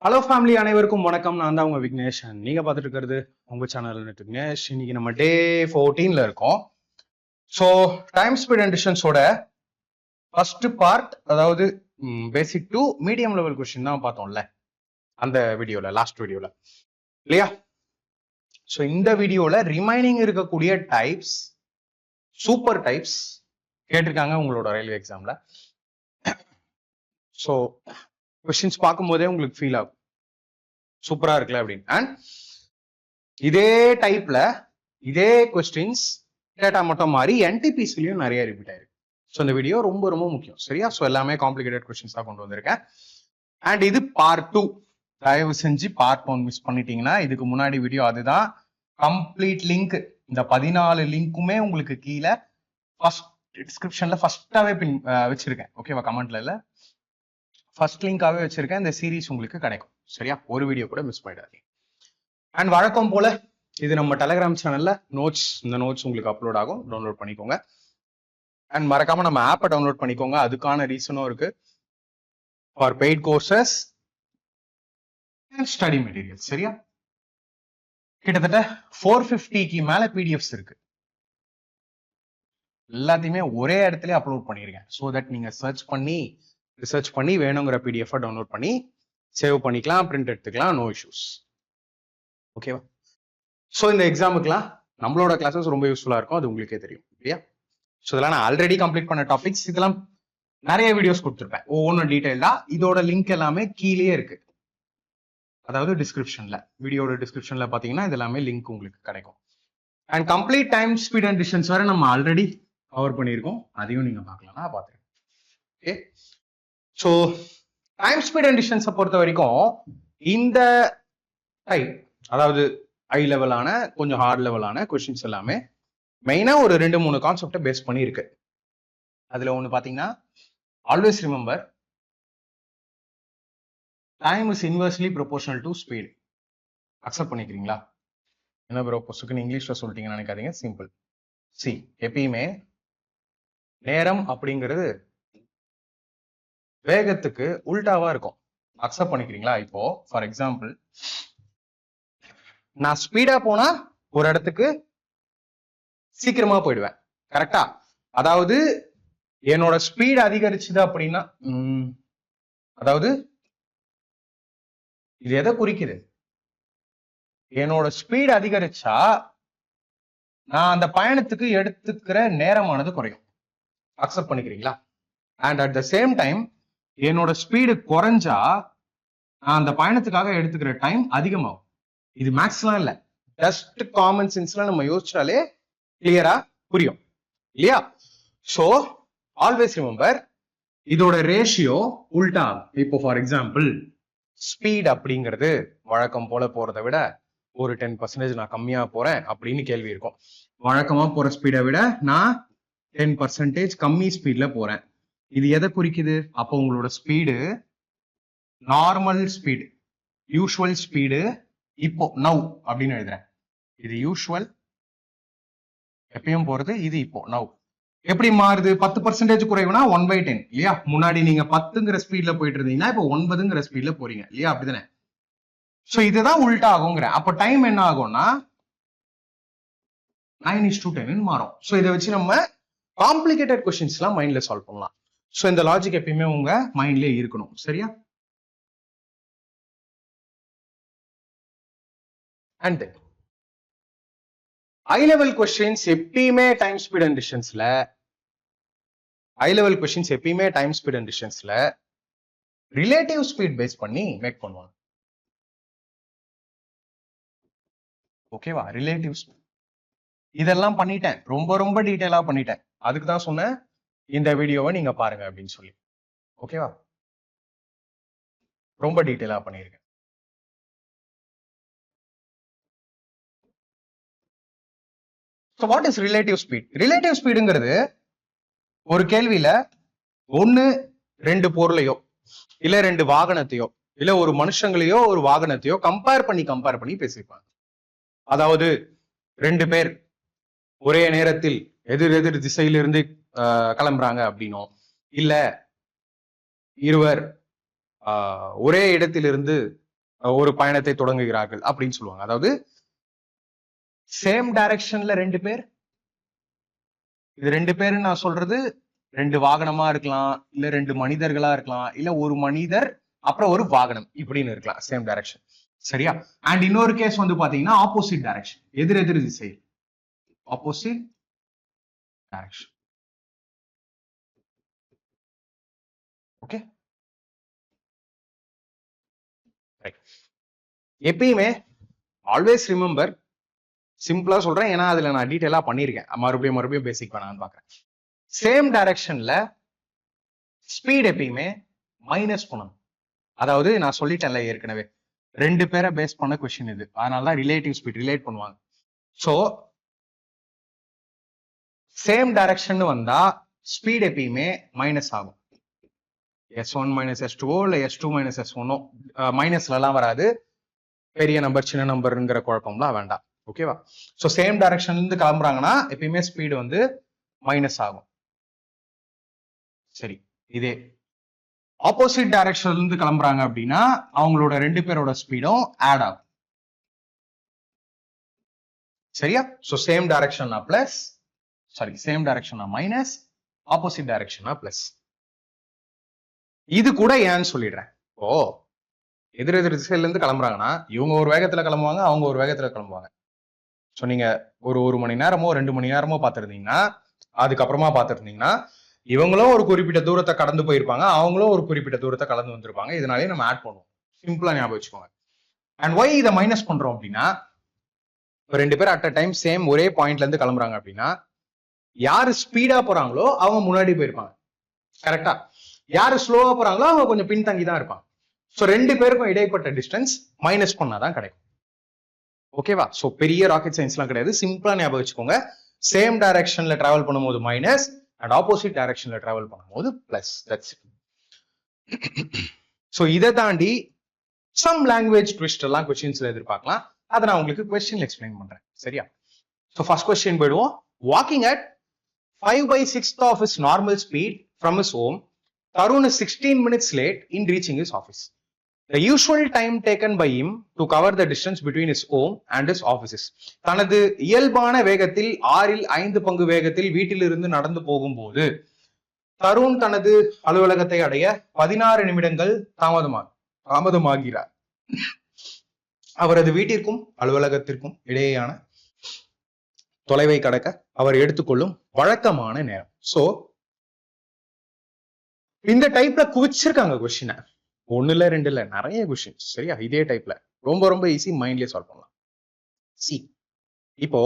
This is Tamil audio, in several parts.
ஹலோ ஃபேமிலி, அனைவருக்கும் வணக்கம். நான் தான் உங்க விக்னேஷ். நீங்க பார்த்துட்டு இருக்கிறது உங்க சேனல் விக்னேஷ். இன்னைக்கு நம்ம டே 14ல இருக்கோம். ஸோ டைம் ஸ்பீட் அண்ட் டிஸ்டன்ஸோட ஃபர்ஸ்ட் பார்ட், அதாவது basic to medium level question தான் பார்த்தோம்ல அந்த வீடியோல, லாஸ்ட் வீடியோல இல்லையா? ஸோ இந்த வீடியோல ரிமைனிங் இருக்கக்கூடிய டைப்ஸ், சூப்பர் டைப்ஸ் கேட்டிருக்காங்க உங்களோட ரயில்வே எக்ஸாம்ல. ஸோ கொஸ்டின்ஸ் பார்க்கும்போதே உங்களுக்கு ஃபீல் ஆகும் சூப்பரா இருக்குல்ல அப்படின்னு. அண்ட் இதே டைப்ல இதே கொஸ்டின்ஸ் டேட்டா மட்டும் மாறி என்டிபிசிலையும் நிறைய ரிப்பீட் ஆயிருக்கு. ஸோ இந்த வீடியோ ரொம்ப ரொம்ப முக்கியம், சரியா? ஸோ எல்லாமே காம்ப்ளிகேட்டட் கொஸ்டின்ஸ் தான் கொண்டு வந்திருக்கேன். அண்ட் இது பார்ட் 2. தயவு செஞ்சு பார்ட் 1 மிஸ் பண்ணிட்டீங்கன்னா இதுக்கு முன்னாடி வீடியோ அதுதான். கம்ப்ளீட் லிங்க், இந்த 14 லிங்க்குமே உங்களுக்கு கீழே ஃபர்ஸ்ட் டிஸ்கிரிப்ஷன்ல ஃபர்ஸ்டாவே வச்சிருக்கேன். ஓகேவா? கமெண்ட்ல இல்ல, ஃபர்ஸ்ட் லிங்காவே வச்சிருக்கேன். இந்த சீரீஸ் உங்களுக்கு கிடைக்கும், சரியா? ஒரு வீடியோ கூட மிஸ் பண்ணிடாதீங்க. அண்ட் வழக்கம் போல இது நம்ம டெலிகிராம் சேனல்ல நோட்ஸ், இந்த நோட்ஸ் உங்களுக்கு அப்லோட் ஆகும், டவுன்லோட் பண்ணிக்கோங்க. அண்ட் மறக்காம நம்ம ஆப்பை டவுன்லோட் பண்ணிக்கோங்க. அதுக்கான ரீசனும் இருக்கு. For paid courses and study material, சரியா? கிட்டத்தட்ட 450க்கு மேல பிடிஎஃப்ஸ் இருக்கு. எல்லாத்தையுமே ஒரே இடத்துல அப்லோட் பண்ணிருக்கேன். ஸோ தட் நீங்க ரிசர்ச் பண்ணி வேணுங்கிற பிடிஎஃப் டவுன்லோட் பண்ணி சேவ் பண்ணிக்கலாம், பிரிண்ட் எடுத்துக்கலாம், நோ இஷ்யூஸ். ஓகேவா? ஸோ இந்த எக்ஸாமுக்குலாம் நம்மளோட கிளாஸஸ் ரொம்ப யூஸ்ஃபுல்லா இருக்கும், அது உங்களுக்கே தெரியும் இல்லையா? ஸோ இதெல்லாம் நான் ஆல்ரெடி கம்ப்ளீட் பண்ண டாபிக்ஸ். இதெல்லாம் நிறைய வீடியோஸ் கொடுத்துருப்பேன் ஒவ்வொன்றும் டீடைல்டா. இதோட லிங்க் எல்லாமே கீழே இருக்கு, அதாவது டிஸ்கிரிப்ஷன்ல, வீடியோட டிஸ்கிரிப்ஷன்ல பாத்தீங்கன்னா இது எல்லாமே லிங்க் உங்களுக்கு கிடைக்கும். And complete time speed and distance வரை நம்ம ஆல்ரெடி கவர் பண்ணியிருக்கோம், அதையும் நீங்க பார்க்கலாம். நான் பார்த்துருக்கேன். Okay, so time speed and டிஸ்டன்ஸை பொறுத்த வரைக்கும் இந்த டைப், அதாவது ஹை லெவலான கொஞ்சம் ஹார்ட் லெவலான கொஸ்டின்ஸ் எல்லாமே மெயினா ஒரு 2-3 கான்செப்டை பேஸ் பண்ணி இருக்கு. அதுல ஒண்ணு பாத்தீங்கன்னா, always remember time is inversely proportional to speed. Accept பண்ணிக்கிறீங்களா? என்ன ப்ரோ பொசுக்குன்னு இங்கிலீஷ்ல சொல்லிட்டீங்கன்னு நினைக்காதீங்க, சிம்பிள். சி, எப்பயுமே நேரம் அப்படிங்கிறது வேகத்துக்கு உல்டாவா இருக்கும். அக்செப்ட் பண்ணிக்கிறீங்களா? இப்போ ஃபார் எக்ஸாம்பிள், நான் ஸ்பீடா போனா ஒரு இடத்துக்கு சீக்கிரமா போயிடுவேன், கரெக்டா? அதாவது என்னோட ஸ்பீட் அதிகரிச்சுது அப்படின்னா, அதாவது இது எதை குறிக்குது? என்னோட ஸ்பீட் அதிகரிச்சா நான் அந்த பயணத்துக்கு எடுத்துக்கிற நேரமானது குறையும். அக்செப்ட் பண்ணிக்கிறீங்களா? And at the same time என்னோட ஸ்பீடு குறைஞ்சா நான் அந்த பயணத்துக்காக எடுத்துக்கிற டைம் அதிகமாகும். இது மேக்ஸ்லாம் இல்ல, ஜஸ்ட் காமன் சென்ஸ்ல நம்ம யோசிச்சாலே கிளியரா புரியும் இல்லையா? சோ ஆல்வேஸ் ரிமெம்பர், இதோட ரேஷியோ உல்டா. இப்போ ஃபார் எக்ஸாம்பிள், ஸ்பீட் அப்படிங்கிறது வழக்கம் போல போறதை விட ஒரு 10% நான் கம்மியா போறேன் அப்படின்னு கேள்வி இருக்கும். வழக்கமா போற ஸ்பீடை விட நான் 10% கம்மி ஸ்பீட்ல போறேன். இது எதை குறிக்குது? அப்போ உங்களோட speed normal speed, usual speed, இப்போ நவ் அப்படின்னு எழுதுறேன். இது யூஷுவல், எப்பயும் போறது. இது இப்போ நவ் எப்படி மாறுது? 10% குறைவுனா 1/10 இல்லையா? முன்னாடி நீங்க 10ங்கிற ஸ்பீட்ல போயிட்டு இருந்தீங்கன்னா இப்போ 9ங்கிற ஸ்பீட்ல போறீங்க இல்லையா? அப்படிதானே? சோ இதுதான் உல்டா ஆகுங்கிற. அப்ப டைம் என்ன ஆகும்னா 9:10 மாறும். சோ இதை வச்சு நம்ம காம்ப்ளிகேட்டட் கொஸ்டின்ஸ் எல்லாம் மைண்ட்ல சால்வ் பண்ணலாம். சோ இந்த லாஜிக் எப்பயுமே உங்க மைண்ட்லயே இருக்கணும், சரியா? அண்ட் ஹை லெவல் கொஸ்டின்ஸ் எப்பயுமே டைம் ஸ்பீட் அண்ட் டிஸ்டன்ஸ்ல, ரிலேட்டிவ் ஸ்பீட் பேஸ் பண்ணி மேக் பண்ணுவாங்க. ஓகேவா? ரிலேட்டிவ் ஸ்பீட் இதெல்லாம் பண்ணிட்டேன், ரொம்ப ரொம்ப டீடைலா பண்ணிட்டேன். அதுக்கு தான் சொன்னேன் இந்த வீடியோவை நீங்க பாருங்க அப்படின்னு சொல்லி. ஓகேவா? ரொம்ப டீடைலா பண்ணிருக்கேன். So what is relative speed? Relative speedங்கிறது ஒரு கேள்வியில 1-2 பொருளையோ இல்ல 2 வாகனத்தையோ இல்ல ஒரு மனுஷங்களையோ ஒரு வாகனத்தையோ கம்பேர் பண்ணி பேசியிருப்பாங்க. அதாவது 2 பேர் ஒரே நேரத்தில் எதிர் திசையிலிருந்து கிளம்புறாங்க அப்படின்னோ, இல்ல இருவர் ஒரே இடத்திலிருந்து ஒரு பயணத்தை தொடங்குகிறார்கள் அப்படின்னு சொல்லுவாங்க. அதாவது சேம் டைரக்ஷன்ல ரெண்டு பேர், இது ரெண்டு பேரு நான் சொல்றது ரெண்டு வாகனமா இருக்கலாம், இல்ல ரெண்டு மனிதர்களா இருக்கலாம், இல்ல ஒரு மனிதர் அப்புறம் ஒரு வாகனம் இப்படின்னு இருக்கலாம், சேம் டைரக்ஷன். சரியா? அண்ட் இன்னொரு கேஸ் வந்து பாத்தீங்கன்னா ஆப்போசிட் டைரக்ஷன், எதிர் எதிர் திசை, ஆப்போசிட் டைரக்ஷன். ஓகே, எப்பயுமே ஆல்வேஸ் ரிமெம்பர், சிம்பிளா சொல்றேன் ஏன்னா அதுல நான் டீடைலா பண்ணிருக்கேன், மறுபடியும் பேசிக் பண்ணான்னு பாக்குறேன். சேம் டைரக்ஷன்ல ஸ்பீட் எப்பயுமே மைனஸ் பண்ணணும். அதாவது நான் சொல்லிட்டேன்ல ஏற்கனவே, ரெண்டு பேரை பேஸ் பண்ண கொஸ்டின் இது, அதனாலதான் ரிலேட்டிவ் ஸ்பீட் ரிலேட் பண்ணுவாங்க. சோ சேம் டைரக்ஷன் வந்தா ஸ்பீட் எப்பயுமே மைனஸ் ஆகும். S1 மைனஸ் S2 இல்ல S2 மைனஸ் S1 மைனஸ்ல எல்லாம் வராது, பெரிய நம்பர் சின்ன நம்பர்ங்கிற குழப்பம்லாம் வேண்டாம். ஓகேவா? சோ சேம் டைரக்ஷன்ல இருந்து கிளம்புறாங்கன்னா எப்பயுமே ஸ்பீடு வந்து மைனஸ் ஆகும். சரி, இதே ஆப்போசிட் டைரக்ஷன்ல இருந்து கிளம்புறாங்க அப்படின்னா அவங்களோட ரெண்டு பேரோட ஸ்பீடும் ஆட் ஆகும். சரியா? சோ சேம் டைரக்ஷன்னா பிளஸ், சாரி சேம் டைரக்ஷன்னா மைனஸ், ஆப்போசிட் டைரக்ஷன்னா பிளஸ். இது கூட ஏன்னு சொல்லிடுறேன். ஓ எதிர் எதிர் திசையில இருந்து கிளம்புறாங்கன்னா இவங்க ஒரு வேகத்துல கிளம்புவாங்க, அவங்க ஒரு வேகத்துல கிளம்புவாங்க. ஸோ நீங்க ஒரு மணி நேரமோ 2 மணி நேரமோ பார்த்துருந்தீங்கன்னா, அதுக்கப்புறமா பார்த்துருந்தீங்கன்னா இவங்களும் ஒரு குறிப்பிட்ட தூரத்தை கடந்து போயிருப்பாங்க, அவங்களும் ஒரு குறிப்பிட்ட தூரத்தை கடந்து வந்திருப்பாங்க. இதனாலே நம்ம ஆட் பண்ணுவோம். சிம்பிளா ஞாபகம் வச்சுக்கோங்க. அண்ட் ஒய் இதை மைனஸ் பண்றோம் அப்படின்னா, ரெண்டு பேரும் அட் அ டைம் சேம் ஒரே பாயிண்ட்ல இருந்து கிளம்புறாங்க அப்படின்னா யாரு ஸ்பீடா போறாங்களோ அவங்க முன்னாடி போயிருப்பாங்க. கரெக்டா? யாரு ஸ்லோவா போறாங்களோ அவங்க கொஞ்சம் பின்தங்கி தான் இருப்பாங்க. ஸோ ரெண்டு பேருக்கும் இடைப்பட்ட டிஸ்டன்ஸ் மைனஸ் பண்ணாதான் கிடைக்கும். ஓகேவா? ஸோ பெரிய ராக்கெட் சயின்ஸ்லாம் கிடையாது, சிம்பிளா ஞாபகம் வச்சுக்கோங்க. சேம் டைரக்ஷன்ல டிராவல் பண்ணும்போது மைனஸ் அண்ட் ஆப்போசிட் டைரக்ஷன்ல டிராவல் பண்ணும்போது பிளஸ். That's it. ஸோ இதை தாண்டி சம் லாங்குவேஜ் ட்விஸ்ட் எல்லாம் கொஸ்டின்ஸ்ல எதிர்பார்க்கலாம். அதை நான் உங்களுக்கு கொஸ்டின்ல எக்ஸ்பிளைன் பண்றேன். சரியா? ஸோ ஃபர்ஸ்ட் கொஸ்டின் போயிடுவோம். Walking at 5/6 of his normal speed from his home, Tarun is 16 minutes late in reaching his office. The usual time taken by him to cover the distance between his home and his offices. தனது இயல்பான வேகத்தில் 5 பங்கு வேகத்தில் வீட்டிலிருந்து நடந்து போகும்போது தருண் தனது அலுவலகத்தை அடைய 16 நிமிடங்கள் தாமதமாகிறார். அவரது வீட்டிற்கும் அலுவலகத்திற்கும் இடையேயான தொலைவை கடக்க அவர் எடுத்துக்கொள்ளும் வழக்கமான நேரம். சோ இந்த டைப்ல குவிச்சிருக்காங்க கொஸ்டின், ஒண்ணுல ரெண்டு இல்ல, நிறைய கொஸ்டின். சரியா? இதே டைப்ல ரொம்ப ஈஸி, மைண்ட்லயே சால்வ் பண்ணலாம். சி, இப்போ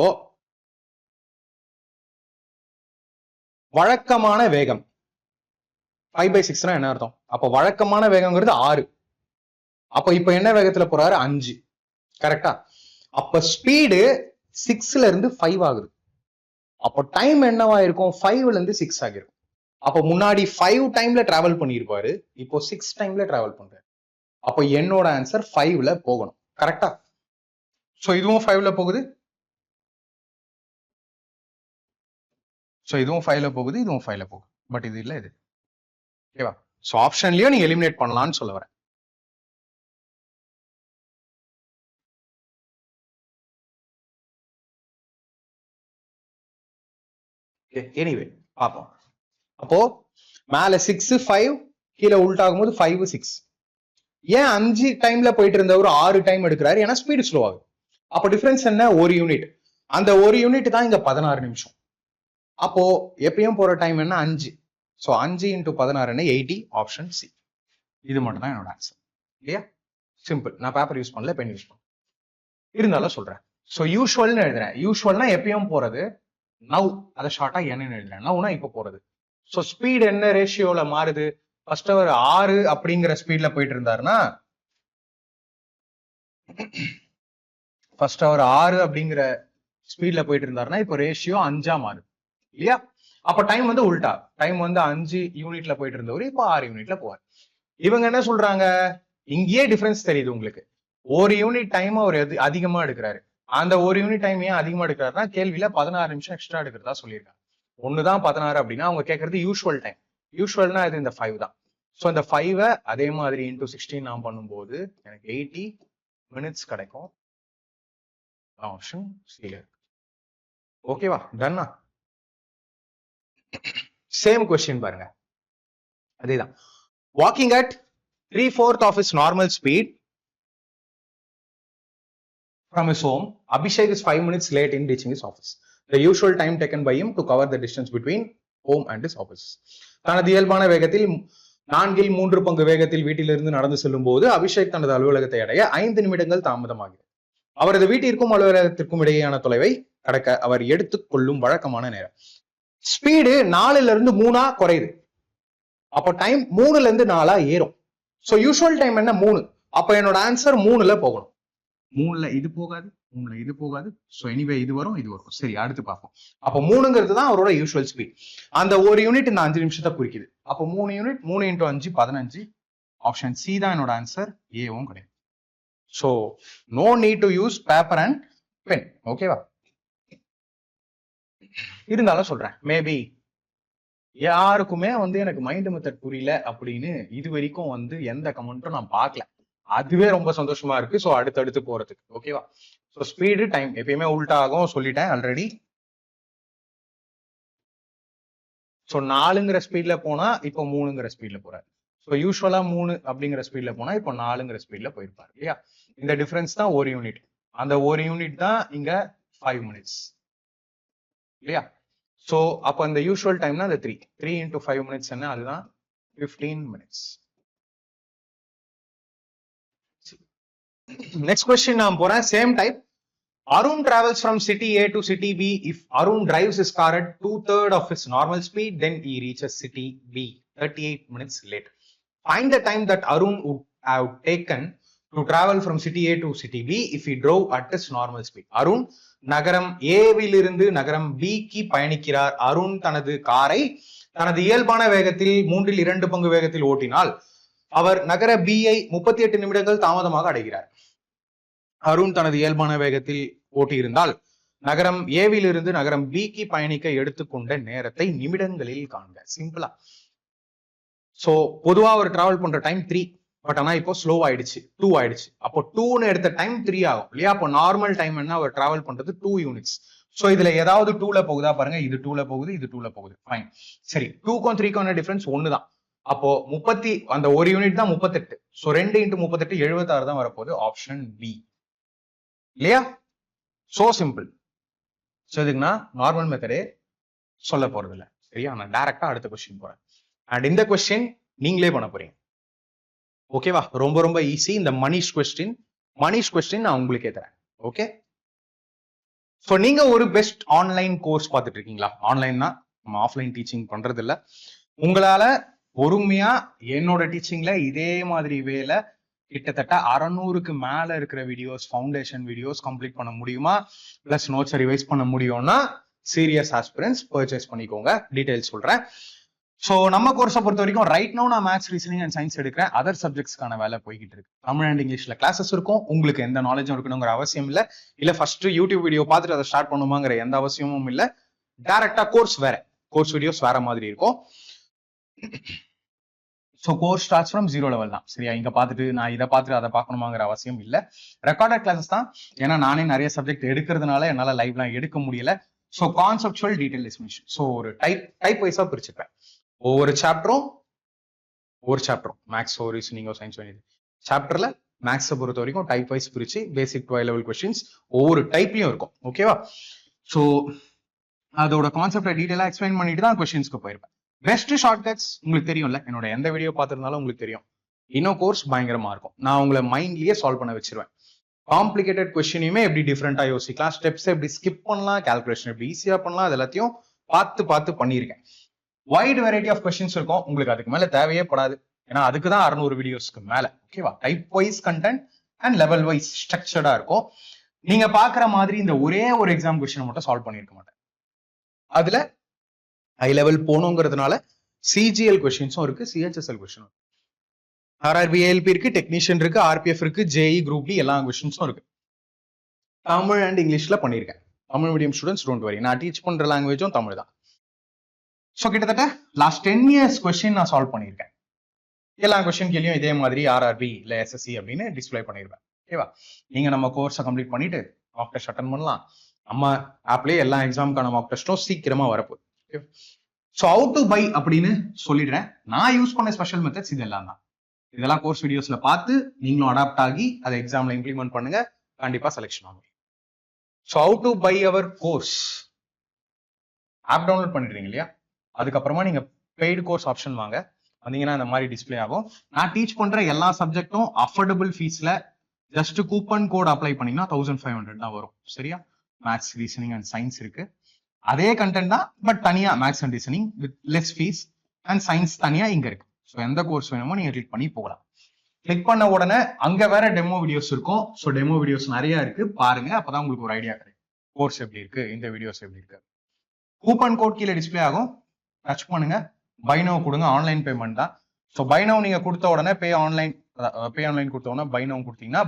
வழக்கமான வேகம் 5/6 என்ன அர்த்தம்? அப்போ வழக்கமான வேகம்ங்கிறது 6. அப்ப இப்ப என்ன வேகத்துல போறாரு? 5. கரெக்டா? அப்ப ஸ்பீடு 6ல இருந்து 5 ஆகுது. அப்போ டைம் என்னவா இருக்கும்? 5ல இருந்து 6 ஆகிருக்கும். அப்போ முன்னாடி 5 டைம்ல டிராவல் பண்ணிருப்பாரு, இப்போ 6 டைம்ல டிராவல் பண்றாரு. அப்போ என்னோட ஆன்சர் 5ல போகணும். கரெக்டா? சோ இதுவும் 5ல போகுது, சோ இதுவும் 5ல போகுது, இதுவும் 5ல போகுது. பட் இது இல்ல, இது. ஓகேவா? சோ ஆப்ஷன்லயும் நீங்க எலிமினேட் பண்ணலாம்னு சொல்ல வரேன். எனிவே பார்ப்போம். அப்போ மேல 6 5 கீழே உள்டாகும் போது 5 6. ஏன் 5 டைம்ல போயிட்டு இருந்தவர் 6 டைம் எடுக்கிறாரு? ஏன்னா ஸ்பீடு ஸ்லோ ஆகுது. அப்போ டிஃபரன்ஸ் என்ன? 1 யூனிட். அந்த 1 யூனிட் தான் இங்க 16 நிமிஷம். அப்போ எப்பயும் போற டைம் என்ன? 5. ஸோ 5 × 16 என்ன? 80. Option C. இது மட்டும் தான் என்னோட ஆன்சர். இல்லையா? சிம்பிள். நான் பேப்பர் யூஸ் பண்ணல, பென் யூஸ் பண்ண, இருந்தாலும் சொல்றேன். ஸோ யூஸ்வல்னு எழுதுறேன். யூஸ்வல்னா எப்பயும் போறது, நவ் அதை ஷார்ட்டா என்னன்னு எழுதுறேன். நவ்னா இப்ப போறது. ஸோ ஸ்பீட் என்ன ரேஷியோல மாறுது? ஃபர்ஸ்ட் அவர் 6 அப்படிங்கிற ஸ்பீட்ல போயிட்டு இருந்தாருன்னா, ஃபர்ஸ்ட் அவர் 6 அப்படிங்கிற ஸ்பீட்ல போயிட்டு இருந்தாருன்னா இப்போ ரேஷியோ 5ஆ மாறுது. இல்லையா? அப்ப டைம் வந்து உல்டா, டைம் வந்து 5 யூனிட்ல போயிட்டு இருந்தவர் இப்போ 6 யூனிட்ல போவார். இவங்க என்ன சொல்றாங்க? இங்கேயே டிஃபரன்ஸ் தெரியுது உங்களுக்கு. 1 யூனிட் டைம் அவர் அதிகமா எடுக்கிறாரு. அந்த 1 யூனிட் டைம் ஏன் அதிகமா எடுக்கிறாருன்னா கேள்வியில 16 நிமிஷம் எக்ஸ்ட்ரா எடுக்கிறதா சொல்லியிருக்காங்க. ஒண்ணுதான் 16 அப்படின்னா அவங்க கேட்கறது யூஸ்வல் டைம். யூஸ்வல்னா இது இந்த 5 தான். ஸோ இந்த 5 அதே மாதிரி இன்டூ 16 நான் பண்ணும்போது எனக்கு 80 minutes கிடைக்கும். ஆப்ஷன் சில இருக்கு. ஓகேவா? டன்னா? சேம் கொஸ்டின் பாருங்க, அதேதான். Walking at 3/4 of his normal speed from his home, Abhishek is 5 minutes late in reaching his office. The usual time taken by him to cover the distance between home and his office. தனது இயல்பான வேகத்தில் 3/4 வேகத்தில் வீட்டிலிருந்து நடந்து செல்லும் போது அபிஷேக் தனது அலுவலகத்தை அடைய 5 நிமிடங்கள் தாமதமாகிறது. அவரது வீட்டிற்கும் அலுவலகத்திற்கும் இடையேயான தொலைவை கடக்க அவர் எடுத்துக்கொள்ளும் வழக்கமான நேரம். ஸ்பீடு 4ல இருந்து 3 குறையுது. அப்போ டைம் 3ல இருந்து 4 ஏறும். சோ யூசுவல் டைம் என்ன? 3. அப்ப என்னோட ஆன்சர் 3ல போகணும். 3ல இது போகாது, 3ல இது போகாது. சோ எனிவே இது வரும், இது வரும். சரி, அடுத்து பார்ப்போம். அப்போ 3ங்கிறது தான் அவரோட யூசுவல் ஸ்பீட். அந்த ஒரு யூனிட் இந்த 5 நிமிஷத்தை குறிக்குது. அப்போ 3 யூனிட், 3 × 5 15. ஆப்ஷன் சி தான் என்னோட ஆன்சர், ஏவும் கிடையாது. So no need to use paper and pen. ஓகேவா? இருந்தாலும் சொல்றேன், மேபி யாருக்குமே எனக்கு மைண்ட் மெத்தட் புரியல அப்படின்னு இது வரைக்கும் எந்த கமெண்ட்டும் நான் பார்க்கல. அதுவே ரொம்ப சந்தோஷமா இருக்கு. ஸோ அடுத்தடுத்து போறதுக்கு. ஓகேவா? ஸோ ஸ்பீடு டைம் எப்பயுமே உல்டா ஆகும், சொல்லிட்டேன் ஆல்ரெடி. ஸோ 4ங்கிற ஸ்பீட்ல போனா இப்போ 3ங்கிற ஸ்பீட்ல போறாரு. ஸோ யூஸ்வலா 3 அப்படிங்கிற ஸ்பீட்ல போனா இப்போ 4ங்கிற ஸ்பீட்ல போயிருப்பாரு இல்லையா? இந்த டிஃபரன்ஸ் தான் ஒரு யூனிட். அந்த ஒரு யூனிட் தான் இங்க 5 minutes இல்லையா? ஸோ அப்போ அந்த யூஸ்வல் டைம்னா அந்த 3 × 5 minutes என்ன? அதுதான் 15 minutes. Next question நான் போறேன், same type. Arun travels from city A to city B. If Arun drives his car at 2/3 of his normal speed, then he reaches city B 38 minutes later. Find the time that Arun would have taken to travel from city A to city B if he drove at his normal speed. Arun நகரம் ஏவிலிருந்து நகரம் பிக்கு பயணிக்கிறார். அருண் தனது காரை தனது இயல்பான வேகத்தில் 3/2 வேகத்தில் ஓட்டினால் அவர் நகர பிஐ 38 நிமிடங்கள் தாமதமாக அடைகிறார். அருண் தனது இயல்பான வேகத்தில் ஓட்டியிருந்தால் நகரம் ஏவிலிருந்து நகரம் பிக்கு பயணிக்க எடுத்துக்கொண்ட நேரத்தை நிமிடங்களில் காண்க. சிம்பிளா. சோ பொதுவா அவர் டிராவல் பண்ற டைம் 3, பட் ஆனா இப்போ ஸ்லோ ஆயிடுச்சு, 2 ஆயிடுச்சு. அப்போ 2ன்னு எடுத்த டைம் 3 ஆகும் இல்லையா? அப்போ நார்மல் டைம் என்ன? அவர் டிராவல் பண்றது 2 யூனிட்ஸ். சோ இதுல ஏதாவது 2ல போகுதா பாருங்க. இது 2ல போகுது, இது 2ல போகுது. ஃபைன். சரி, 2க்கும் 3க்கும் டிஃபரன்ஸ் 1 தான். அப்போ 30 அந்த ஒரு யூனிட் தான் 38. சோ 2 × 38 76 தான் வரப்போகுது. ஆப்ஷன் பி இல்லையா? So simple. சோ இதுக்கு நான் நார்மல் மெத்தடே சொல்ல போறது இல்லை. சரியா? நான் டைரக்டா அடுத்த கொஸ்டின் போறேன். அண்ட் இந்த கொஸ்டின் நீங்களே பண்ண போறீங்க. ஓகேவா? ரொம்ப ரொம்ப ஈஸி. இந்த மனிஷ் கொஸ்டின் நான் உங்களுக்கே தரேன். ஓகே? சோ நீங்க ஒரு பெஸ்ட் ஆன்லைன் கோர்ஸ் பார்த்துட்டு இருக்கீங்களா? ஆன்லைன் தான், நம்ம ஆஃப்லைன் டீச்சிங் பண்றது இல்ல. உங்களால பொறுமையா என்னோட டீச்சிங்ல இதே மாதிரி வேலை கிட்டத்தட்ட 600க்கு மேல இருக்கிற வீடியோஸ், ஃபவுண்டேஷன் வீடியோஸ் கம்ப்ளீட் பண்ண முடியுமா? பிளஸ் நோட்ஸ் ரிவைஸ் பண்ண முடியும்னா சீரியஸ் ஆஸ்பிரன்ஸ் பர்ச்சேஸ் பண்ணிக்கோங்க. டீடைல்ஸ் சொல்றேன். சோ நம்ம கோர்ஸை பொறுத்த வரைக்கும் ரைட் நோ நான் மேத்ஸ், ரீசனிங் அண்ட் சயின்ஸ் எடுக்கிறேன். அதர் சப்ஜெக்ட்ஸ்க்கான வேலை போய்கிட்டு இருக்கு. தமிழ் அண்ட் இங்கிலீஷ்ல கிளாஸஸ் இருக்கும். உங்களுக்கு எந்த நாலேஜும் இருக்கணுங்கிற அவசியம் இல்ல ஃபர்ஸ்ட் யூடியூப் வீடியோ பார்த்துட்டு அதை ஸ்டார்ட் பண்ணுமாங்கிற எந்த அவசியமும் இல்ல. டைரக்டா கோர்ஸ் வீடியோஸ் வேற மாதிரி இருக்கும். So course starts from 0 level தான். சரியா? இங்க பார்த்துட்டு நான் இதை பார்த்துட்டு அதை பார்க்கணுமாங்கிற அவசியம் இல்ல. ரெக்கார்டட் கிளாஸஸ் தான். ஏன்னா நானே நிறைய சப்ஜெக்ட் எடுக்கிறதுனால என்னால லைவ்லாம் எடுக்க முடியல. So conceptual detail estimation. So ஒரு டைப் வைஸா பிரிச்சுப்பேன். ஒவ்வொரு சாப்டரும் மேக்ஸோ, ரீசனிங்கோ, சயின்ஸோ சாப்டர்ல மேக்ஸை பொறுத்த வரைக்கும் டைப் வைஸ் பிரிச்சு பேசிக் 12 லெவல் கொஸ்டின்ஸ் ஒவ்வொரு டைப்லயும் இருக்கும். ஓகேவா? ஸோ அதோட கான்செப்டை டீடைலா எக்ஸ்பிளைன் பண்ணிட்டு தான் கொஸ்டின்ஸ்க்கு போயிருப்பேன். பெஸ்ட் ஷார்ட்கட்ஸ் உங்களுக்கு தெரியும்ல. என்னோட எந்த வீடியோ பார்த்திருந்தாலும் உங்களுக்கு தெரியும். இன்னும் கோர்ஸ் பயங்கரமா இருக்கும். நான் உங்களை மைண்ட்லயே சால்வ் பண்ண வச்சிருவேன். காம்ப்ளிகேட்டட் கொஸ்டினையுமே எப்படி டிஃப்ரெண்டா யோசிக்கலாம், ஸ்டெப்ஸ் எப்படி ஸ்கிப் பண்ணலாம், கால்குலேஷன் எப்படி ஈஸியா பண்ணலாம், அது எல்லாத்தையும் பார்த்து பண்ணியிருக்கேன். வைட் வெரைட்டி ஆஃப் கொஸ்டின்ஸ் இருக்கும். உங்களுக்கு அதுக்கு மேல தேவையே படாது. ஏன்னா அதுக்கு தான் 600 வீடியோஸ்க்கு மேல. ஓகேவா? Type wise content and level wise ஸ்ட்ரக்சர்டா இருக்கும். நீங்க பாக்குற மாதிரி இந்த ஒரே ஒரு எக்ஸாம் கொஸ்டின் மட்டும் சால்வ் பண்ணிருக்க மாட்டேன். அதுல ஹை லெவல் போகணுங்கிறதுனால சிஜிஎல் கொஸ்டின்ஸும் இருக்கு, சிஹெச்எஸ்எல் கொஸ்டின், ஆர்ஆர்பி, ஏஎல்பி இருக்கு, டெக்னீஷியன் இருக்கு, ஆர்பிஎஃப் இருக்கு, ஜேஇ, குரூப் டி எல்லா கொஸ்டின்ஸும் இருக்கு. தமிழ் அண்ட் இங்கிலீஷ்ல பண்ணியிருக்கேன். Tamil medium students don't worry, நான் டீச் பண்ற லாங்குவேஜும் தமிழ் தான். ஸோ கிட்டத்தட்ட லாஸ்ட் 10 years கொஸ்டின் நான் சால்வ் பண்ணியிருக்கேன். எல்லா கொஸ்டின் கீழயும் இதே மாதிரி ஆர்ஆர்பி இல்ல எஸ்எஸ்சி அப்படின்னு டிஸ்பிளே பண்ணிடுவேன். ஓகேவா? நீங்க நம்ம கோர்ஸை கம்ப்ளீட் பண்ணிட்டு மாக் டெஸ்ட் அட்டன் பண்ணலாம். நம்ம ஆப்லயே எல்லா எக்ஸாமுக்கான மாக் டெஸ்ட்டும் சீக்கிரமா வரப்போகுது. ஸோ ஹவு டு பை அப்படின்னு சொல்லிடுறேன். நான் யூஸ் பண்ண ஸ்பெஷல் மெத்தட்ஸ் இதெல்லாம் தான். இதெல்லாம் கோர்ஸ் வீடியோஸ்ல பார்த்து நீங்களும் அடாப்ட் ஆகி அதை எக்ஸாம்ல இம்ப்ளிமெண்ட் பண்ணுங்க. கண்டிப்பா செலெக்ஷன் ஆகும். So how to buy our course app download பண்ணிடுறீங்க இல்லையா? அதுக்கப்புறமா நீங்க பெய்டு கோர்ஸ் ஆப்ஷன் வாங்க. வந்தீங்கன்னா இந்த மாதிரி டிஸ்பிளே ஆகும். நான் டீச் பண்ற எல்லா சப்ஜெக்டும் அஃபோர்டபுள் ஃபீஸ்ல ஜஸ்ட் கூப்பன் கோட் அப்ளை பண்ணீங்கன்னா 1500 தான் வரும். சரியா? மேத்ஸ், ரீசனிங் அண்ட் சயின்ஸ் இருக்கு. அதே கண்டென்ட் தான், பட் தனியா maths and reasoning with less fees and science தனியா இங்க இருக்கு. ஸோ எந்த கோர்ஸ் வேணுமோ நீங்க கிளிக் பண்ணி போகலாம். கிளிக் பண்ண உடனே அங்க வேற டெமோ வீடியோஸ் இருக்கும். ஸோ டெமோ வீடியோஸ் நிறைய இருக்கு, பாருங்க. அப்பதான் உங்களுக்கு ஒரு ஐடியா கிடைக்கும் கோர்ஸ் எப்படி இருக்கு, இந்த வீடியோஸ் எப்படி இருக்கு. கூப்பன் கோட் கீழே டிஸ்பிளே ஆகும், டச் பண்ணுங்க. பை நவ் கொடுங்க, ஆன்லைன் பேமெண்ட் தான். ஸோ பை நவ் நீங்க கொடுத்த உடனே பே ஆன்லைன் கொடுத்த உடனே பை நவ் கொடுத்தீங்கன்னா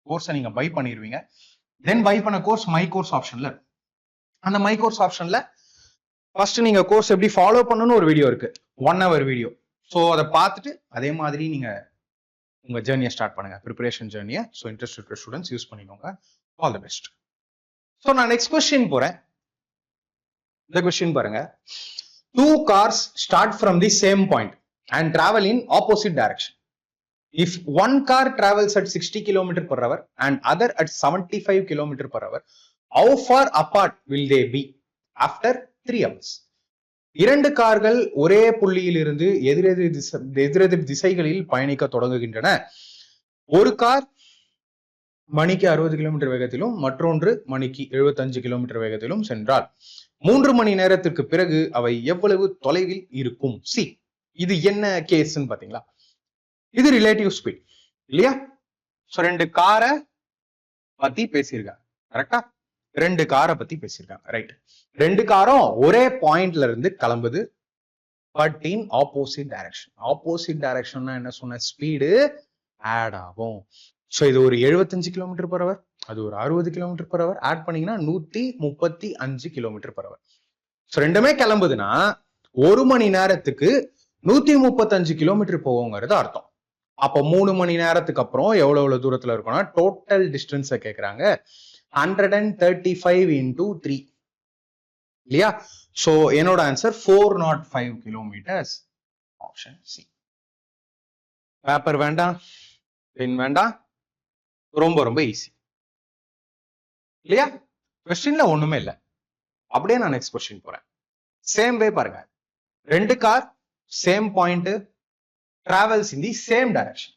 கோர்ஸை நீங்க பை பண்ணிடுவீங்க. தென் பை பண்ண கோர்ஸ் மை கோர்ஸ் ஆப்ஷன்ல இருக்கு. அந்த மை கோர்ஸ் ஆப்ஷன்ல ஃபர்ஸ்ட் நீங்க கோர்ஸ் எப்படி ஃபாலோ பண்ணணும்னு ஒரு வீடியோ இருக்கு, 1 hour வீடியோ. ஸோ அதை பார்த்துட்டு அதே மாதிரி நீங்க உங்க ஜேர்னியை ஸ்டார்ட் பண்ணுங்க, ப்ரிப்பரேஷன் ஜேர்னியை. ஸோ இன்ட்ரெஸ்ட் இருக்கிற ஸ்டூடெண்ட்ஸ் யூஸ் பண்ணிக்கோங்க. All the best. ஸோ நான் நெக்ஸ்ட் கொஸ்டின் போறேன். இந்த கொஸ்டின் பாருங்க. 2 cars start from the same point and travel in opposite direction. If one car travels at 60 km per hour and other at 75 km per hour, how far apart will they be after 3 hours? 2 கார்கள் ஒரே புள்ளியில் இருந்து எதிரெதிர் திசைகளில் பயணிக்க தொடங்குகின்றன. ஒரு கார் மணிக்கு 60 கிலோமீட்டர் வேகத்திலும் மற்றொன்று மணிக்கு 75 கிலோமீட்டர் வேகத்திலும் சென்றால் 3 மணி நேரத்திற்கு பிறகு அவை எவ்வளவு தொலைவில் இருக்கும்? சி, இது என்ன கேஸ்ன்னு பாத்தீங்களா? இது ரிலேட்டிவ் ஸ்பீட் இல்லையா? சோ 2 காரை பத்தி பேசியிருக்காங்க. கரெக்டா? 2 காரை பத்தி பேசியிருக்காங்க. ரைட். 2 காரும் ஒரே பாயிண்ட்ல இருந்து கிளம்புது, but in opposite direction. Opposite டைரக்ஷன்னா என்ன சொன்ன? ஸ்பீடு ஆட் ஆகும். ஸோ இது ஒரு 75 கிலோமீட்டர் பர் அவர், அது ஒரு 60 கிலோமீட்டர் பர் அவர். ஆட் பண்ணீங்கன்னா 135 கிலோமீட்டர் பர் அவர். ஸோ ரெண்டுமே கிளம்புதுன்னா 1 மணி நேரத்துக்கு 135 கிலோமீட்டர் போகுங்கிறது அர்த்தம். அப்போ 3 மணி நேரத்துக்கு அப்புறம் எவ்வளவு தூரத்துல இருக்கும்னா டோட்டல் டிஸ்டன்ஸை கேட்கறாங்க. 135 into 3 இல்லையா? ஸோ என்னோட answer 405 kilometres. Option C. Paper வேண்டாம், பென் வேண்டாம், ரொம்ப ரொம்ப ஈஸி இல்லையா? கொஸ்டின்ல ஒண்ணுமே இல்லை. அப்படியே நான் நெக்ஸ்ட் கொஸ்டின் போறேன். சேம் வே பாருங்க. 2 car same point travels in the same direction,